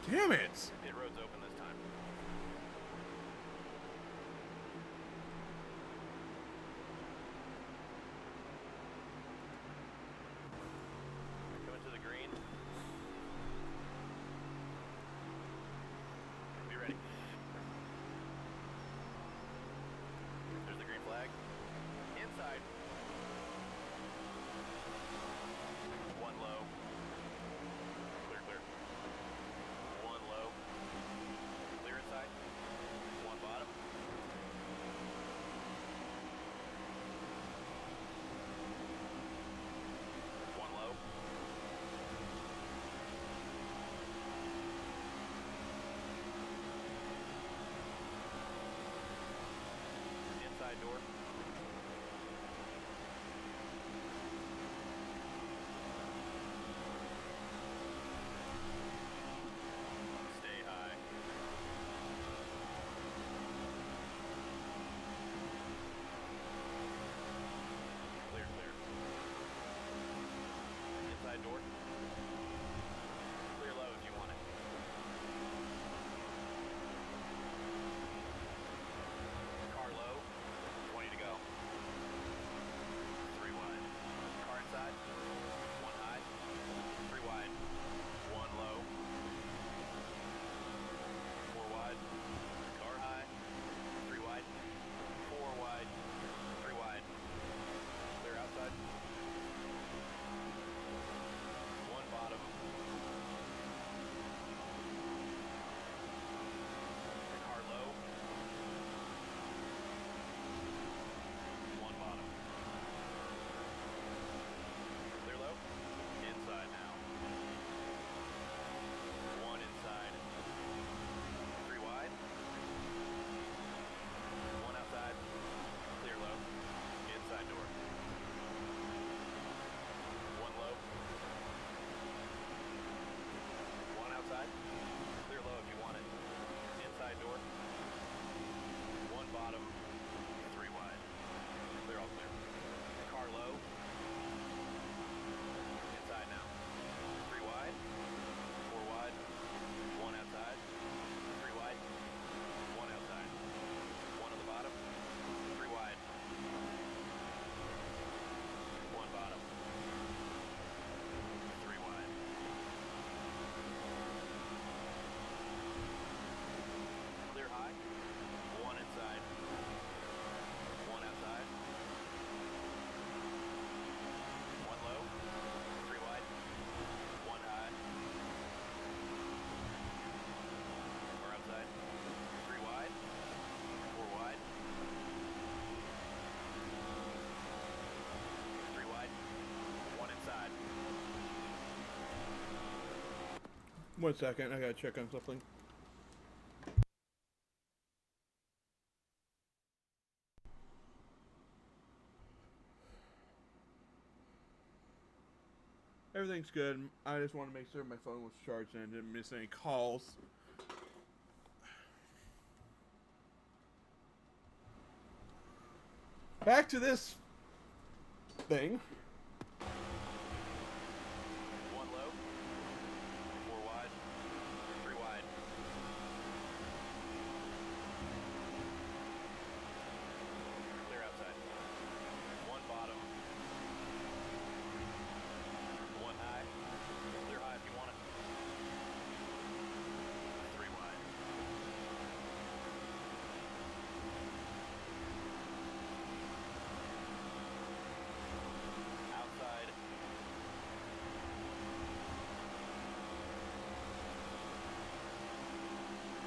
Damn it! Pit road's open this time. Coming to the green. Be ready. There's the green flag. Inside. One low. Clear, clear. One low. Clear inside. One bottom. One low. Inside door. Stay high. Clear, clear. Inside door. Clear low if you want it. Car low. 20 to go. Three wide. Car inside. One high. Three wide. One low. Four wide. Car high. Three wide. Four wide. Three wide. Clear outside. One bottom. Car low. One bottom. Clear low. Inside now. One inside. Three wide. One outside. Clear low. Inside door. One low. One outside. Clear low if you want it. Inside door. One bottom. Three wide. Clear, all clear. Car low. Inside now. Three wide. Four wide. One outside. Three wide. One outside. One on the bottom. Three wide. One bottom. Three wide. Clear high. One inside. One outside. One low. Three wide. One high. Or outside. Three wide. Four wide. Three wide. One inside. 1 second, I gotta check on something. Everything's good. I just want to make sure my phone was charged and I didn't miss any calls. Back to this thing. One low. Four wide. Three wide. Clear outside. One bottom. One high. Clear high if you want it. Three wide. Outside.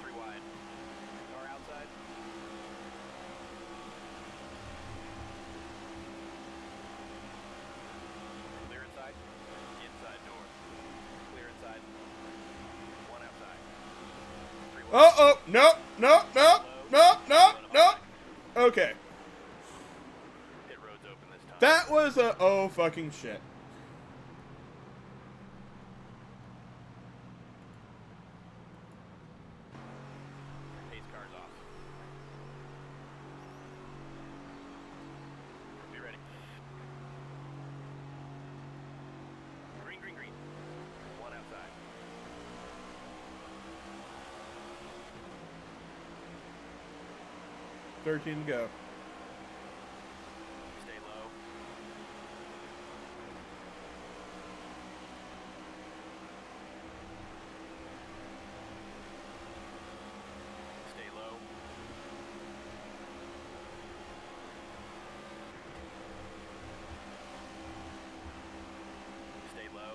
Three wide. Car outside. Clear inside. Inside door. Clear inside. One outside. Three wide. Oh, no, no, no, no, no, no. Okay. Pit road's open this time. That was a oh fucking shit. Pace car's off. Be ready. Green, green, green. One outside. $13 to go. Stay low. Stay low. Stay low.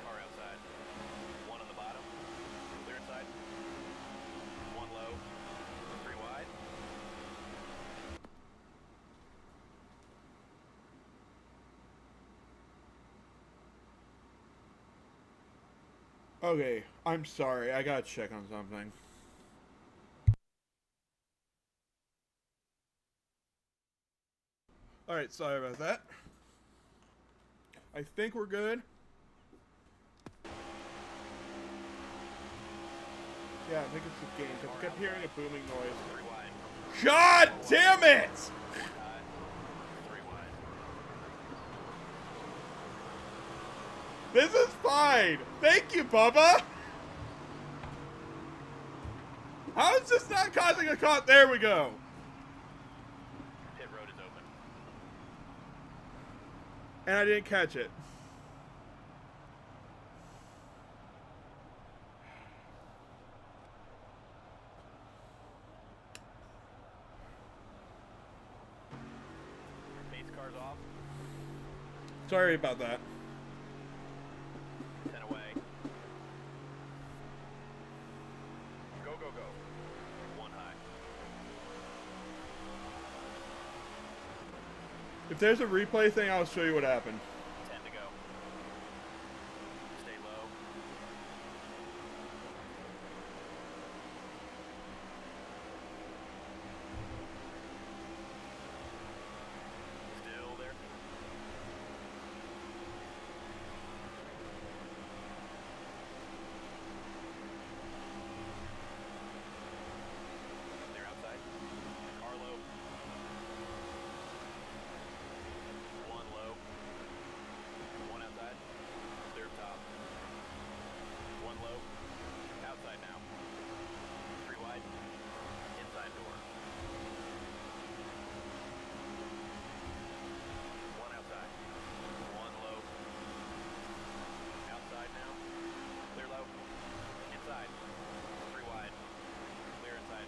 Car outside. One on the bottom. Clear inside. One low. Three wide. Okay, I'm sorry. I gotta check on something. Alright, sorry about that. I think we're good. Yeah, I think it's the game, because I kept hearing a booming noise. Three wide. God damn it! High. Three wide. This is fine! Thank you, Bubba! How is this not causing a cut? There we go! Pit road is open. And I didn't catch it. Pace car's off. Sorry about that. 10 away. Go, go, go. One high. If there's a replay thing, I'll show you what happened. 10 to go. Stay low. Still there. Clear outside. Car low. One low. One outside. Clear top. One low. Outside now. Three wide. Inside door. One outside. One low. Outside now. Clear low. Inside. Three wide. Clear inside.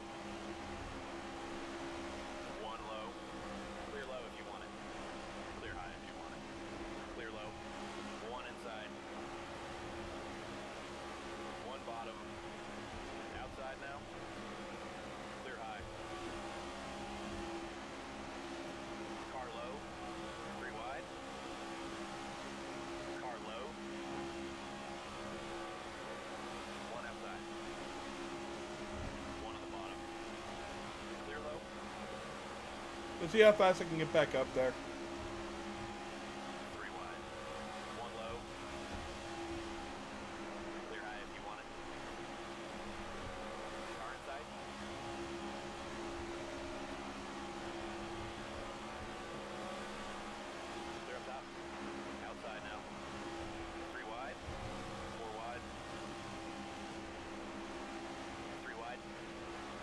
One low. Clear low if you want it. Clear high if you want it. Clear low. One inside. One bottom. Outside now. Clear high. Car low. Three wide. Car low. One outside. One on the bottom. Clear low. Let's see how fast I can get back up there. Three wide. One low. Clear high if you want it. Car inside. Clear up top. Outside now. Three wide. Four wide. Three wide.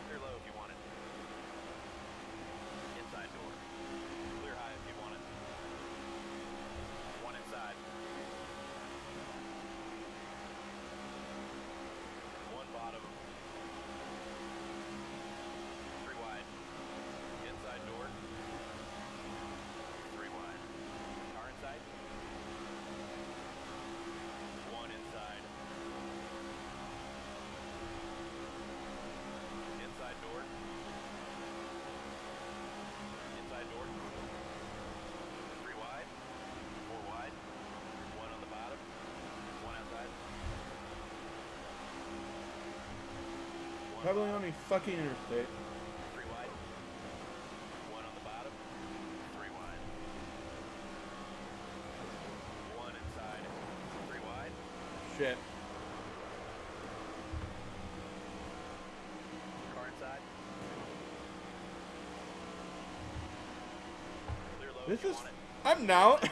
Clear low if you want it. Inside door. Clear high if you want it. Traveling on a fucking interstate. 3 wide. 1 on the bottom. 3 wide. 1 inside. 3 wide. Shit. Car inside. Clear low This if you is. want it. I'm now. Inside.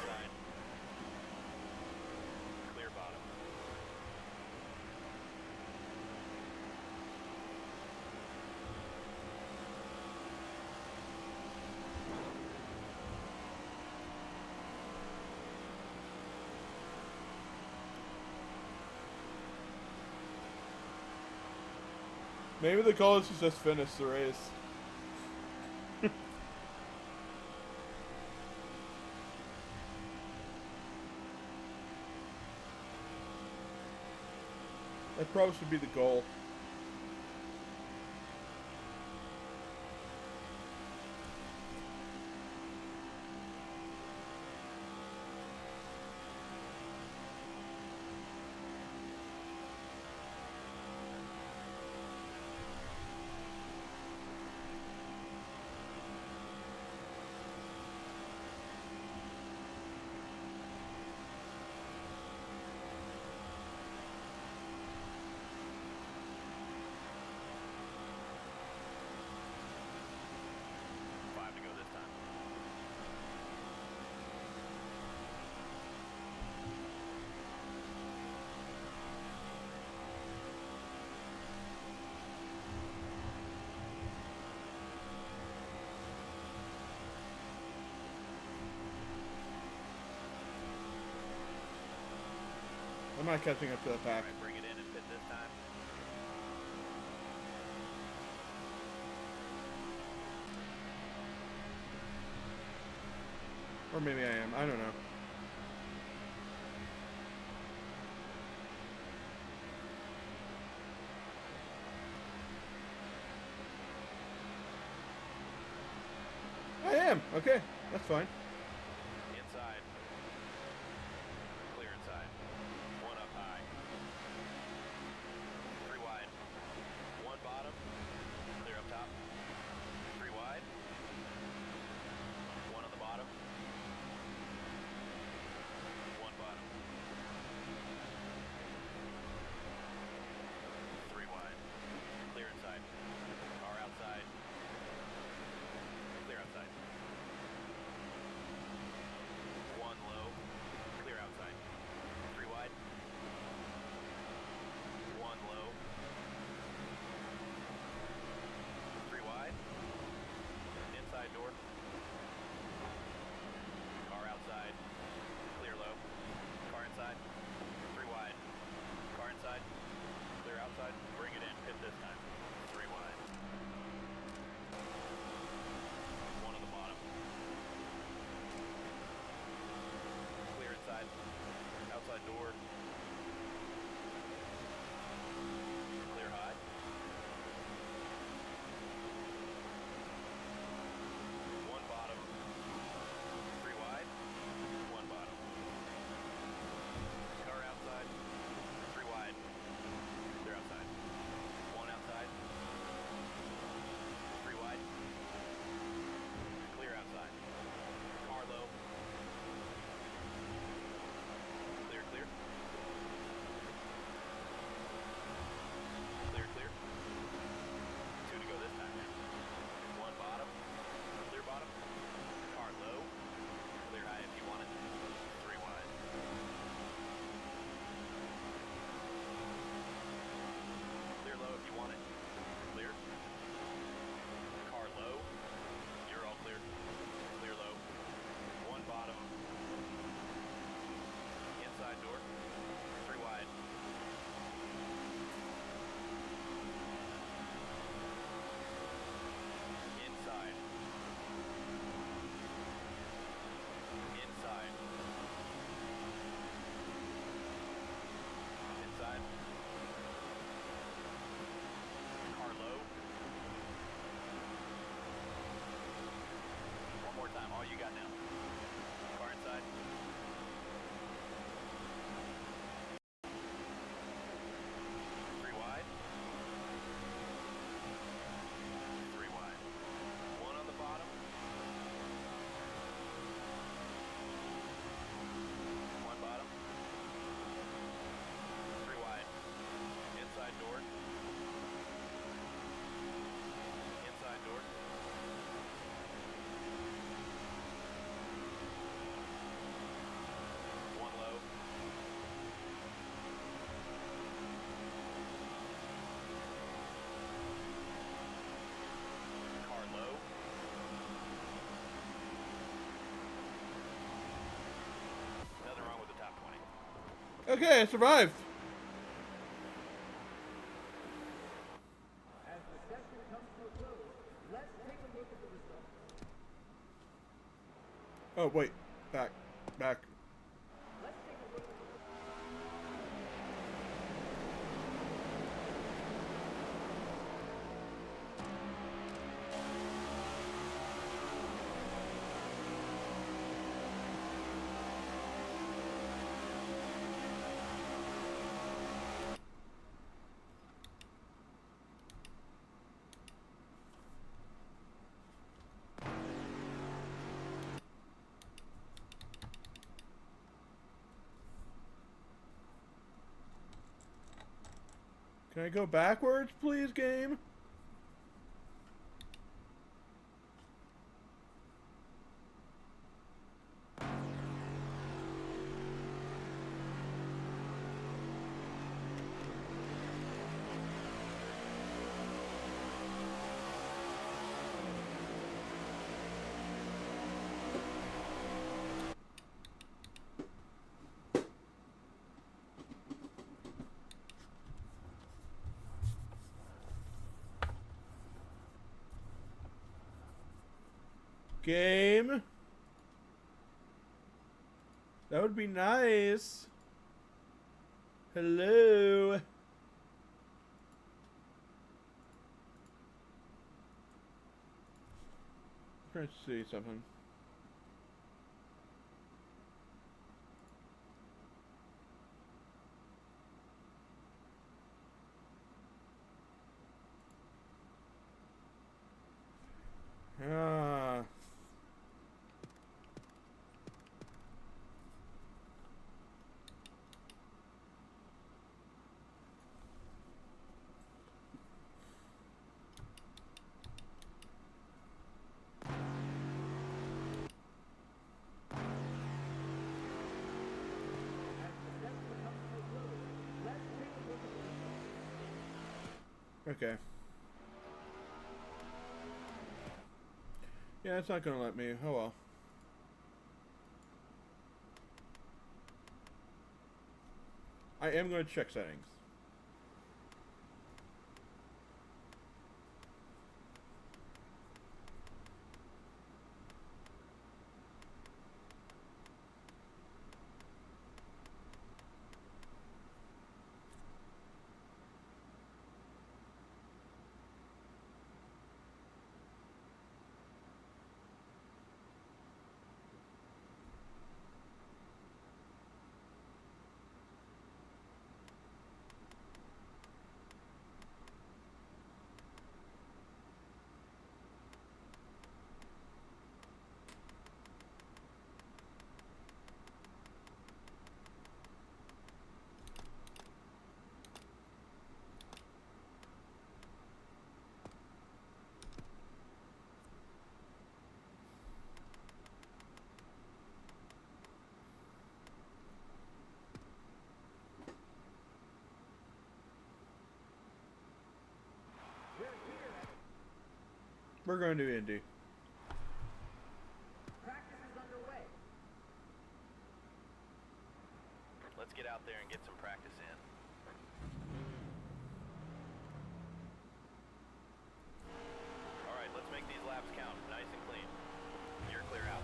Clear bottom. Maybe the goal is to just finish the race. That probably should be the goal. To go this time. I'm not catching up to the pack. Alright, bring it in and pit this time. Or maybe I am. I don't know. I am. Okay. That's fine. Inside. Clear inside. 1 up high. 3 wide. 1 bottom. Clear up top. 3 wide. 1 on the bottom. 1 bottom. 3 wide. Clear inside. Car outside. Clear outside. Okay, I survived. As the session comes to a close, let's take a look at the results. Oh, wait. Back. Back. Let's take a look at the Can I go backwards, please, game? Game? That would be nice. Hello? I'm trying to see something. Ah. Okay. Yeah, it's not gonna let me. Oh well. I am gonna check settings. We're going to Indy. practice is underway. Let's get out there and get some practice in. All right, let's make these laps count, nice and clean. You're clear out.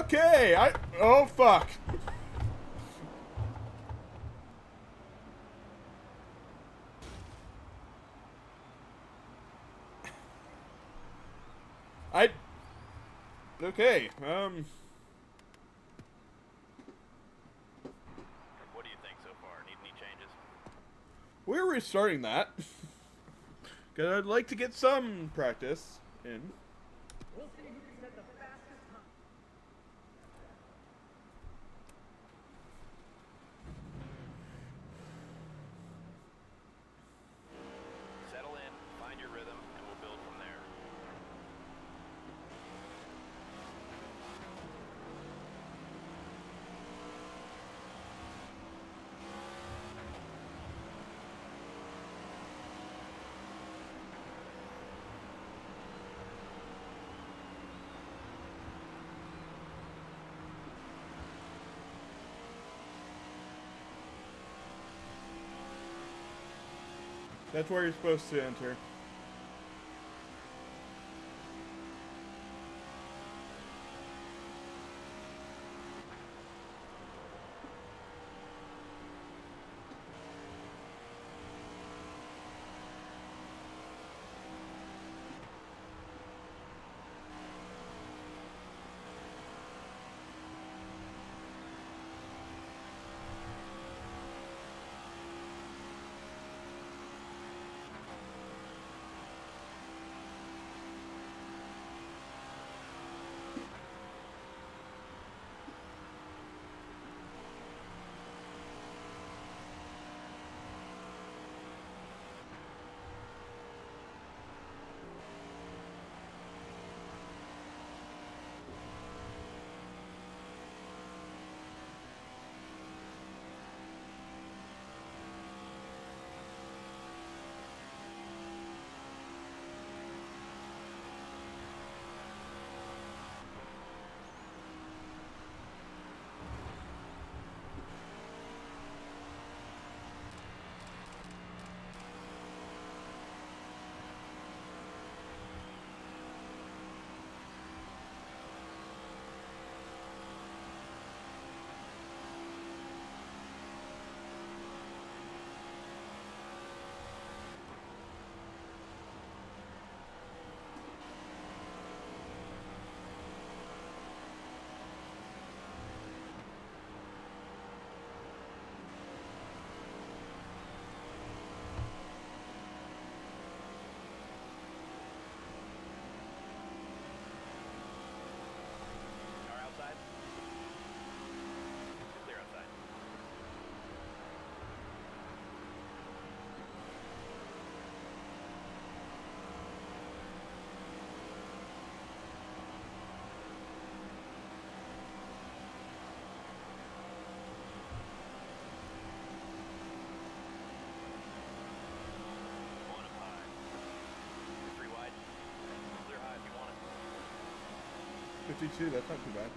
Okay, oh fuck. Okay, What do you think so far? Need any changes? we're restarting that. Cause I'd like to get some practice in. We'll see who can set the fastest time. Settle in, find your rhythm, and we'll build from there. That's where you're supposed to enter. Car outside. Clear outside. One up high. 3 wide. Clear high if you want it. 52, that's not too bad.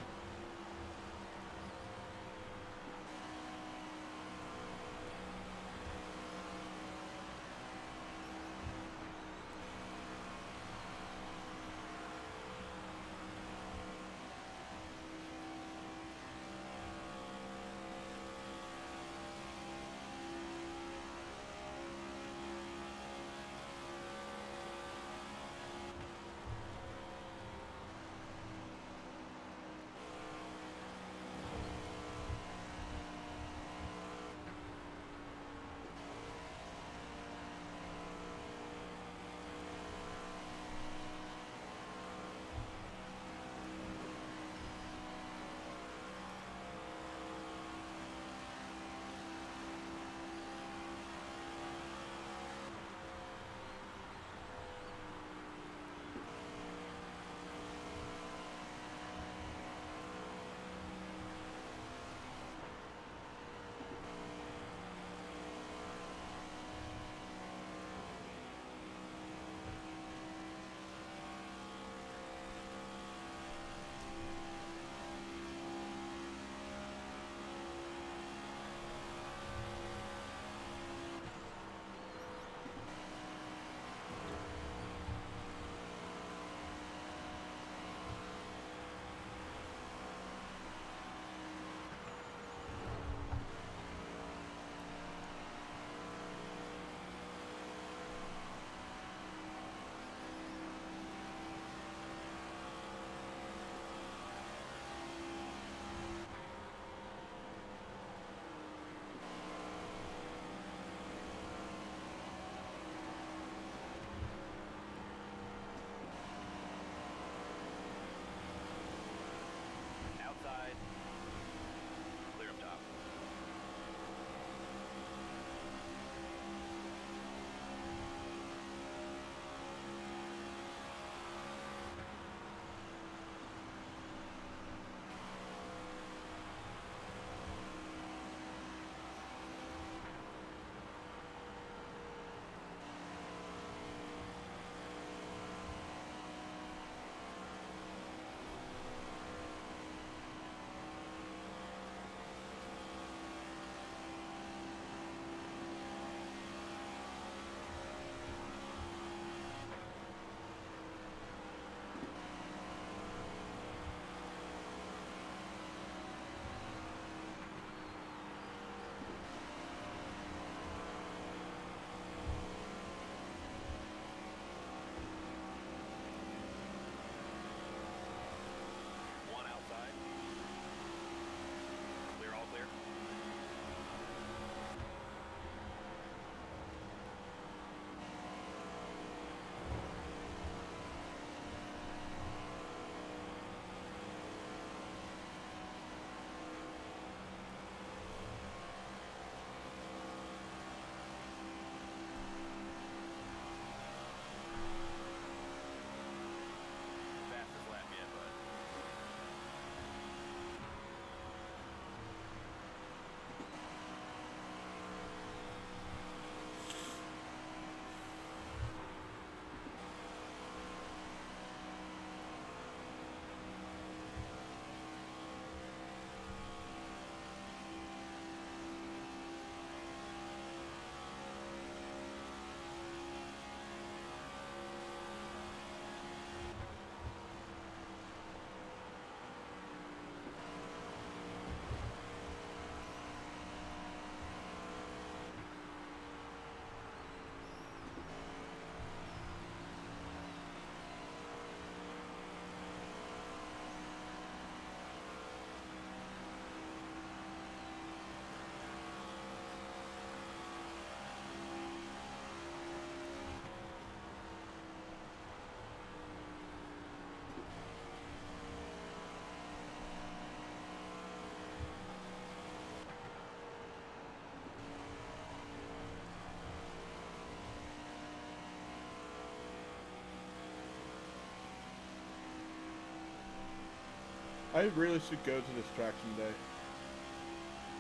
I really should go to this track someday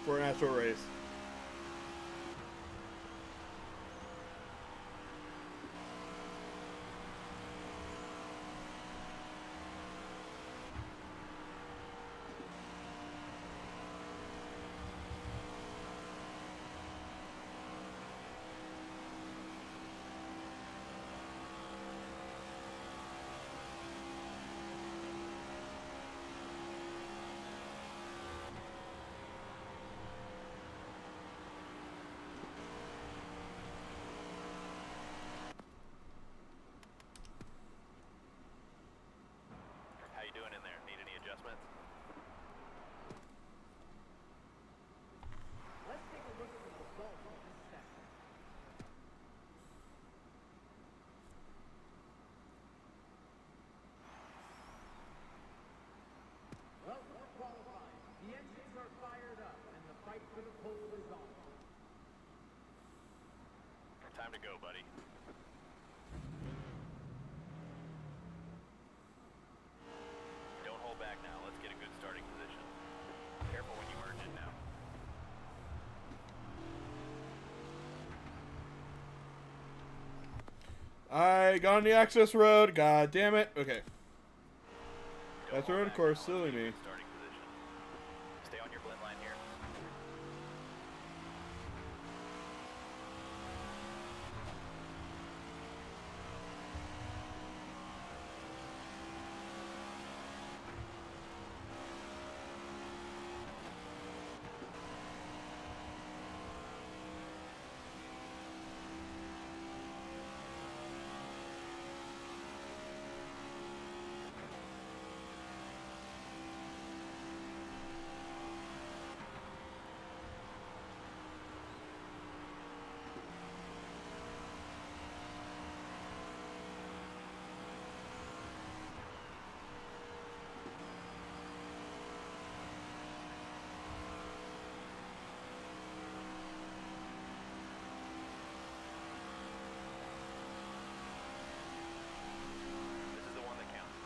for an actual race. How you doing in there? Need any adjustments? Let's take a look at the results of this section. Well, we're qualifying. The engines are fired up, and the fight for the pole is on. Time to go, buddy. Don't hold back now. Let's get a good starting position. Careful when you merge in now. I got on the access road. God damn it. Okay. Don't That's the hold road back course. now. Silly Let's get a me. good starting position. Stay on your blend line here. This is the one that counts.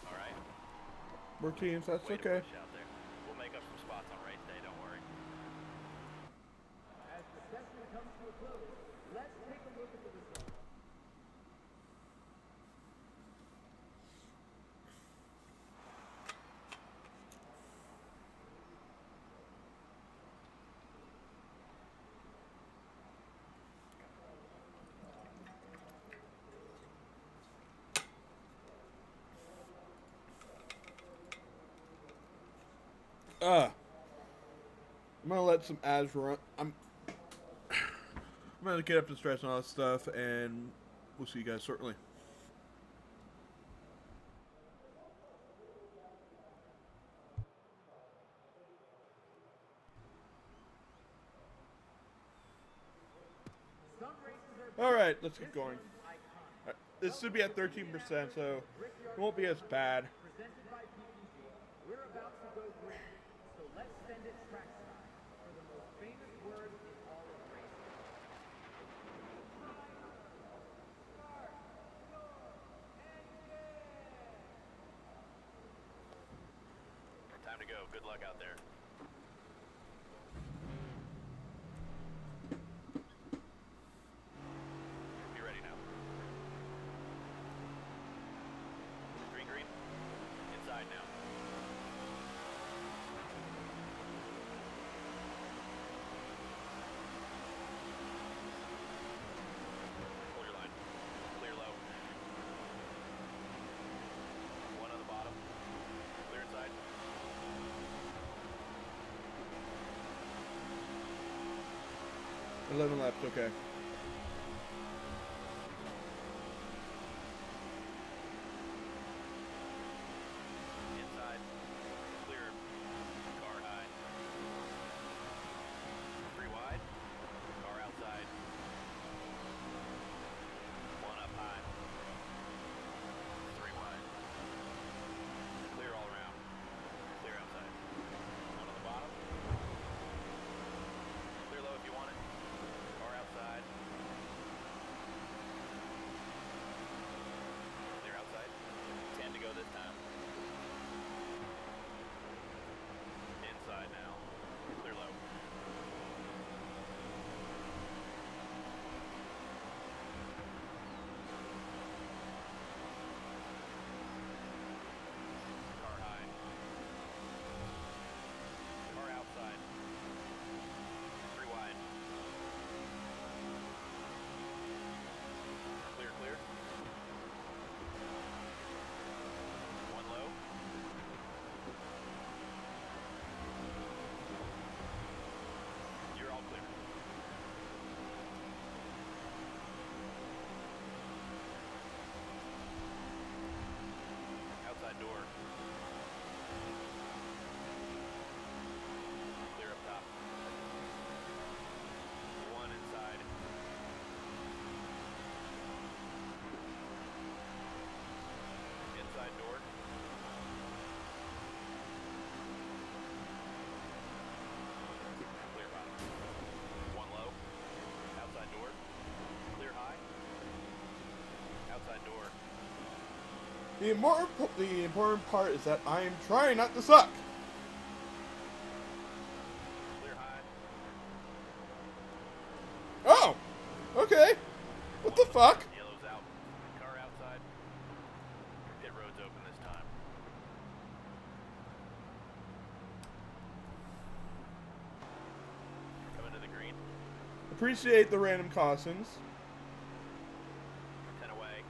All right. More teams. That's Way to okay. push out there. We'll make up some spots on race day. Don't worry. As the session comes to a close, let's take a look at the results. I'm gonna let some ads run. I'm gonna get up to stress and all that stuff, and we'll see you guys shortly. Some races are All right, let's get this going. one's iconic. This should be at 13%, so it won't be as bad. Presented by PPG, we're about to go green. So let's send it trackside for the most famous word in all of racing. Time to go. Good luck out there. Be ready now. Green, green. Inside now. Pull your line. Clear low. 11 laps, okay. Inside. Clear. Car high. 3 wide. Car outside. 1 up high. 3 wide. Clear all around. Clear outside. 1 on the bottom. Clear low if you want it. Car outside. Clear outside. 10 to go this time. Inside now. Clear low. Car high. Car outside. 3 wide. Clear, clear. 1 low. You're all clear. Outside door. Clear up top. 1 inside. Inside door. Clear bottom. 1 low. Outside door. Clear high. Outside door. The important part is that I am trying not to suck. Clear high. Oh! Okay. What the fuck? Yellow's out. Car outside. Pit road's open this time. Coming to the green. Appreciate the random cautions. 10 away.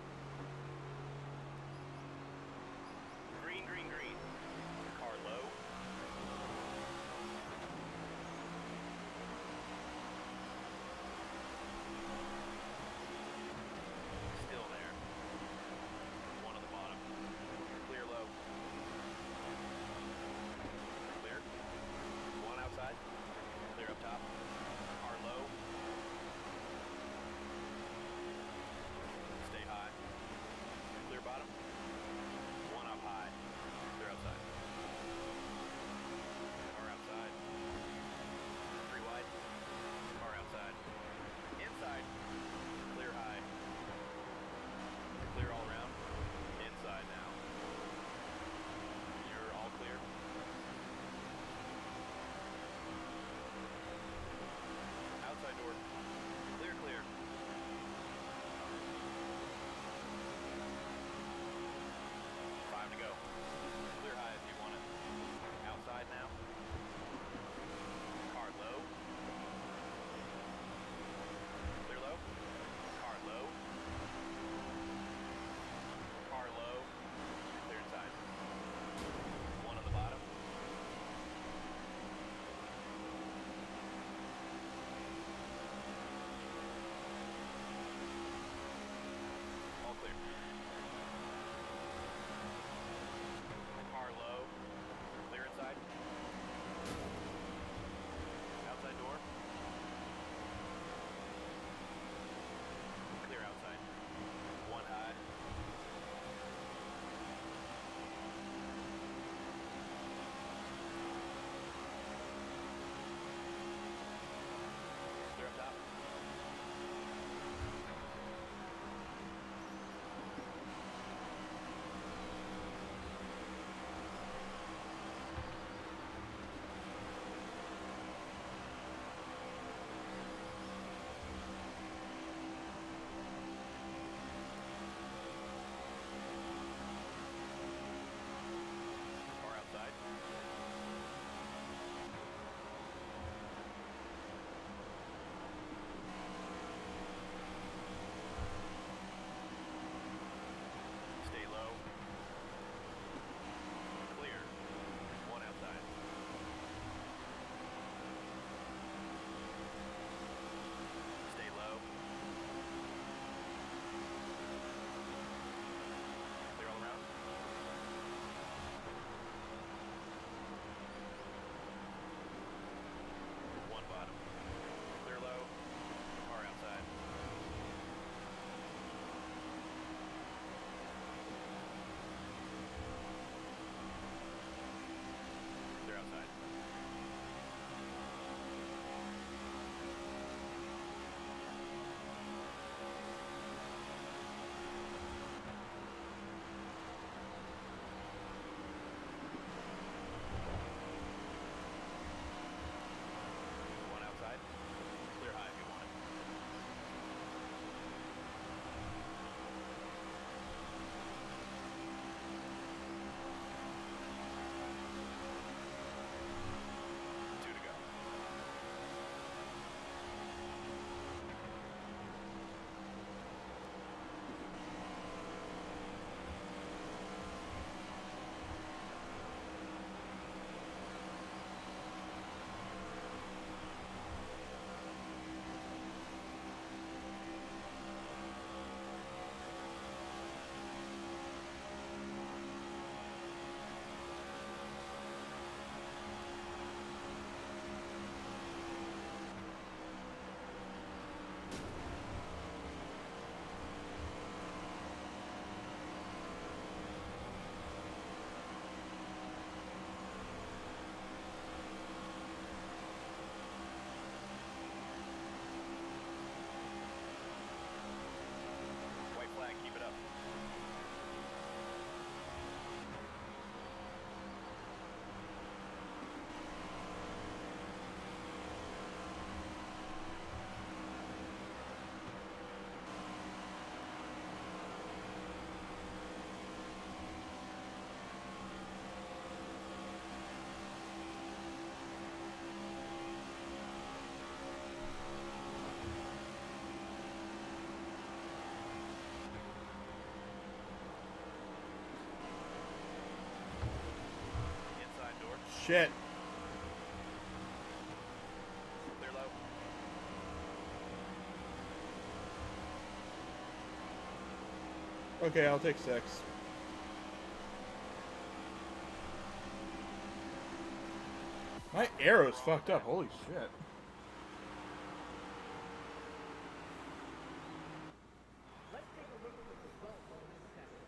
Green, green, green. Car low. Still there. 1 on the bottom. Clear low. Clear. 1 outside. Clear up top. Car low. shit. Clear low. Okay, I'll take 6. My arrow's fucked up. Holy shit. Let's take a look at the results of this session.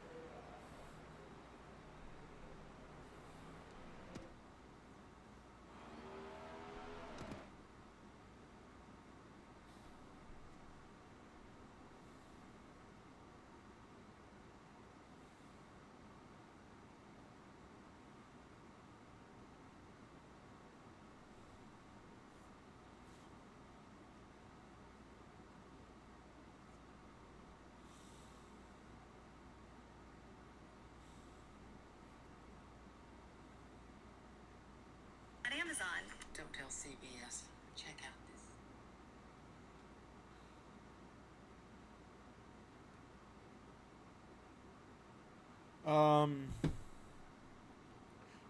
At Amazon. Don't tell CBS. Check out this.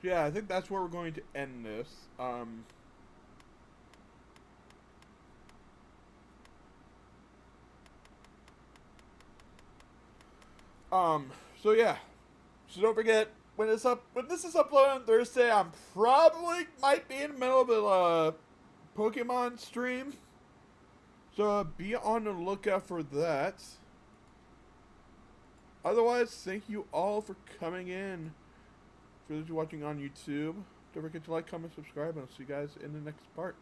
Yeah, I think that's where we're going to end this. So yeah. So don't forget, when this is uploaded on Thursday, I'm probably might be in the middle of a Pokemon stream. So be on the lookout for that. Otherwise, thank you all for coming in. For those who are watching on YouTube, don't forget to like, comment, subscribe, and I'll see you guys in the next part.